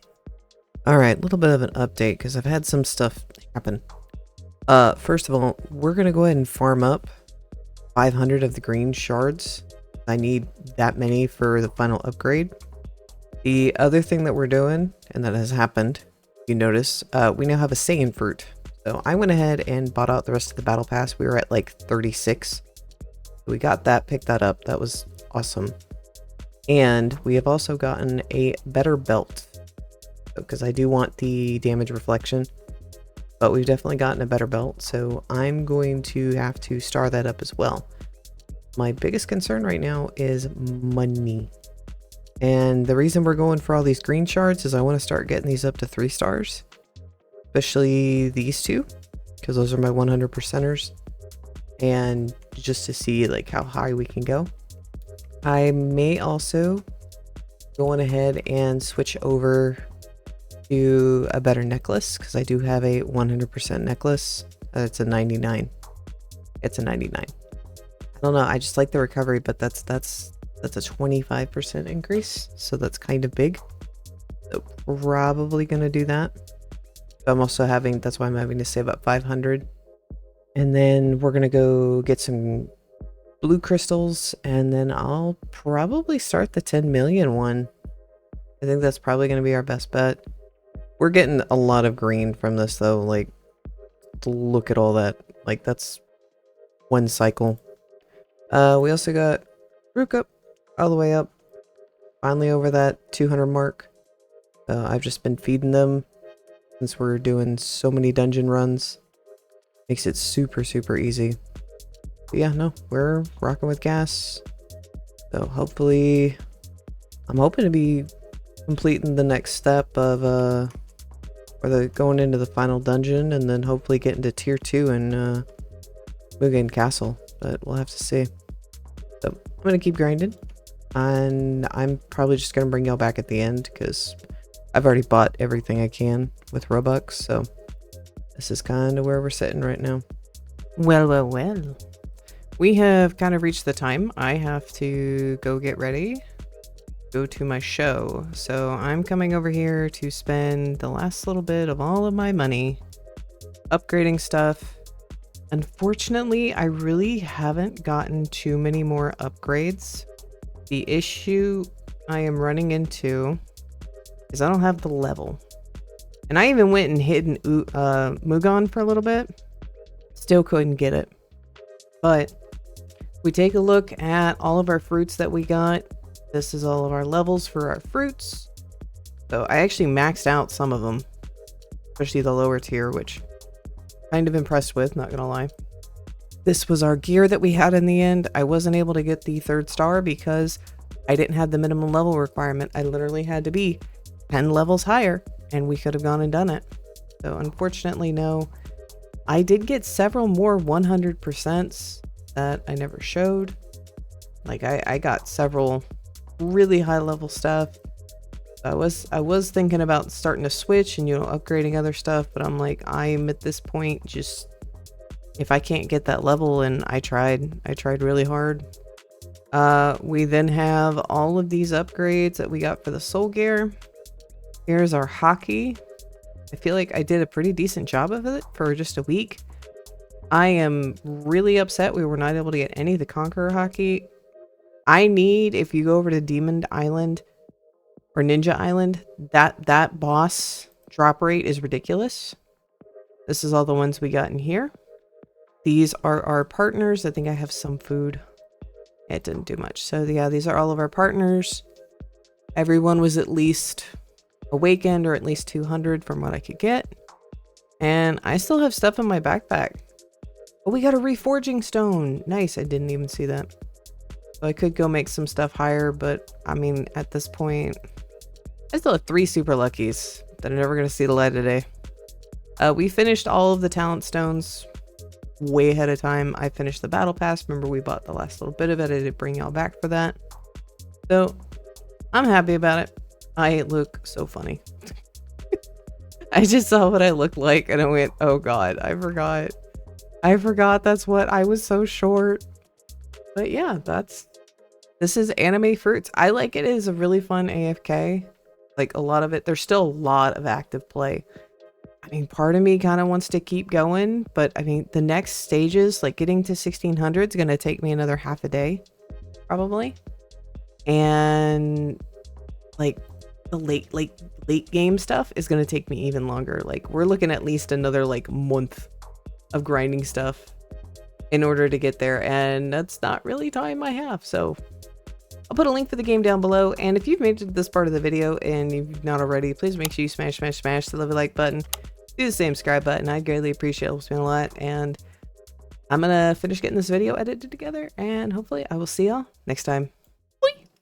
Alright, a little bit of an update because I've had some stuff happen. First of all, we're gonna go ahead and farm up 500 of the green shards. I need that many for the final upgrade. The other thing that we're doing, and that has happened, you notice, we now have a Saiyan fruit. So I went ahead and bought out the rest of the battle pass. We were at like 36. We got that, picked that up. That was awesome. And we have also gotten a better belt, because I do want the damage reflection, but we've definitely gotten a better belt. So I'm going to have to star that up as well. My biggest concern right now is money. And the reason we're going for all these green shards is I want to start getting these up to 3 stars. Especially these 2, because those are my 100%ers. and just to see like how high we can go. I may also go on ahead and switch over to a better necklace because I do have a 100% necklace. It's a 99. It's a 99. I don't know. I just like the recovery, but that's a 25% increase, so that's kind of big. So probably gonna do that. But I'm also having, that's why I'm having to save up 500, and then we're gonna go get some blue crystals, and then I'll probably start the 10 million one. I think that's probably gonna be our best bet. We're getting a lot of green from this though. Like, look at all that. Like, that's one cycle. We also got Rook up all the way up, finally over that 200 mark. I've just been feeding them since we're doing so many dungeon runs. Makes it super easy. But yeah, no, we're rocking with gas. So hopefully, I'm hoping to be completing the next step of or going into the final dungeon, and then hopefully getting to tier 2 in Mugan Castle. But we'll have to see. So I'm gonna keep grinding, and I'm probably just gonna bring y'all back at the end because I've already bought everything I can with Robux. So this is kind of where we're sitting right now. Well. We have kind of reached the time. I have to go get ready, go to my show. So I'm coming over here to spend the last little bit of all of my money upgrading stuff. Unfortunately, I really haven't gotten too many more upgrades. The issue I am running into is I don't have the level. And I even went and hid in Mugan for a little bit. Still couldn't get it. But we take a look at all of our fruits that we got. This is all of our levels for our fruits. So I actually maxed out some of them, especially the lower tier, which kind of impressed with, not gonna lie. This was our gear that we had in the end. I wasn't able to get the 3rd star because I didn't have the minimum level requirement. I literally had to be 10 levels higher and we could have gone and done it. So unfortunately, no. I did get several more 100%s that I never showed. Like I got several really high level stuff. I was thinking about starting to switch and, you know, upgrading other stuff, but I'm like, I'm at this point just, if I can't get that level, and I tried really hard. We then have all of these upgrades that we got for the soul gear. Here's our Haki. I feel like I did a pretty decent job of it for just a week. I am really upset we were not able to get any of the Conqueror Haki. I need, if you go over to Demon Island or Ninja Island, that boss drop rate is ridiculous. This is all the ones we got in here. These are our partners. I think I have some food. It didn't do much. So yeah, these are all of our partners. Everyone was at least awakened, or at least 200 from what I could get. And I still have stuff in my backpack. Oh, we got a reforging stone. Nice. I didn't even see that. So I could go make some stuff higher, but I mean, at this point, I still have 3 super luckies that are never going to see the light of day. We finished all of the talent stones way ahead of time. I finished the battle pass. Remember, we bought the last little bit of it. I did bring y'all back for that. So I'm happy about it. I look so funny. I just saw what I looked like and I went, oh God, I forgot that's what I was so short. But yeah, this is anime fruits. I like it as a really fun AFK. Like a lot of it, there's still a lot of active play. I mean, part of me kind of wants to keep going, but I mean, the next stages, like getting to 1600 is going to take me another half a day, probably. And like the late game stuff is going to take me even longer. Like we're looking at least another like month of grinding stuff in order to get there. And that's not really time I have. So I'll put a link for the game down below. And if you've made it to this part of the video and you've not already, please make sure you smash the like button. Do the same subscribe button. I'd greatly appreciate it. It helps me a lot. And I'm going to finish getting this video edited together. And hopefully I will see y'all next time.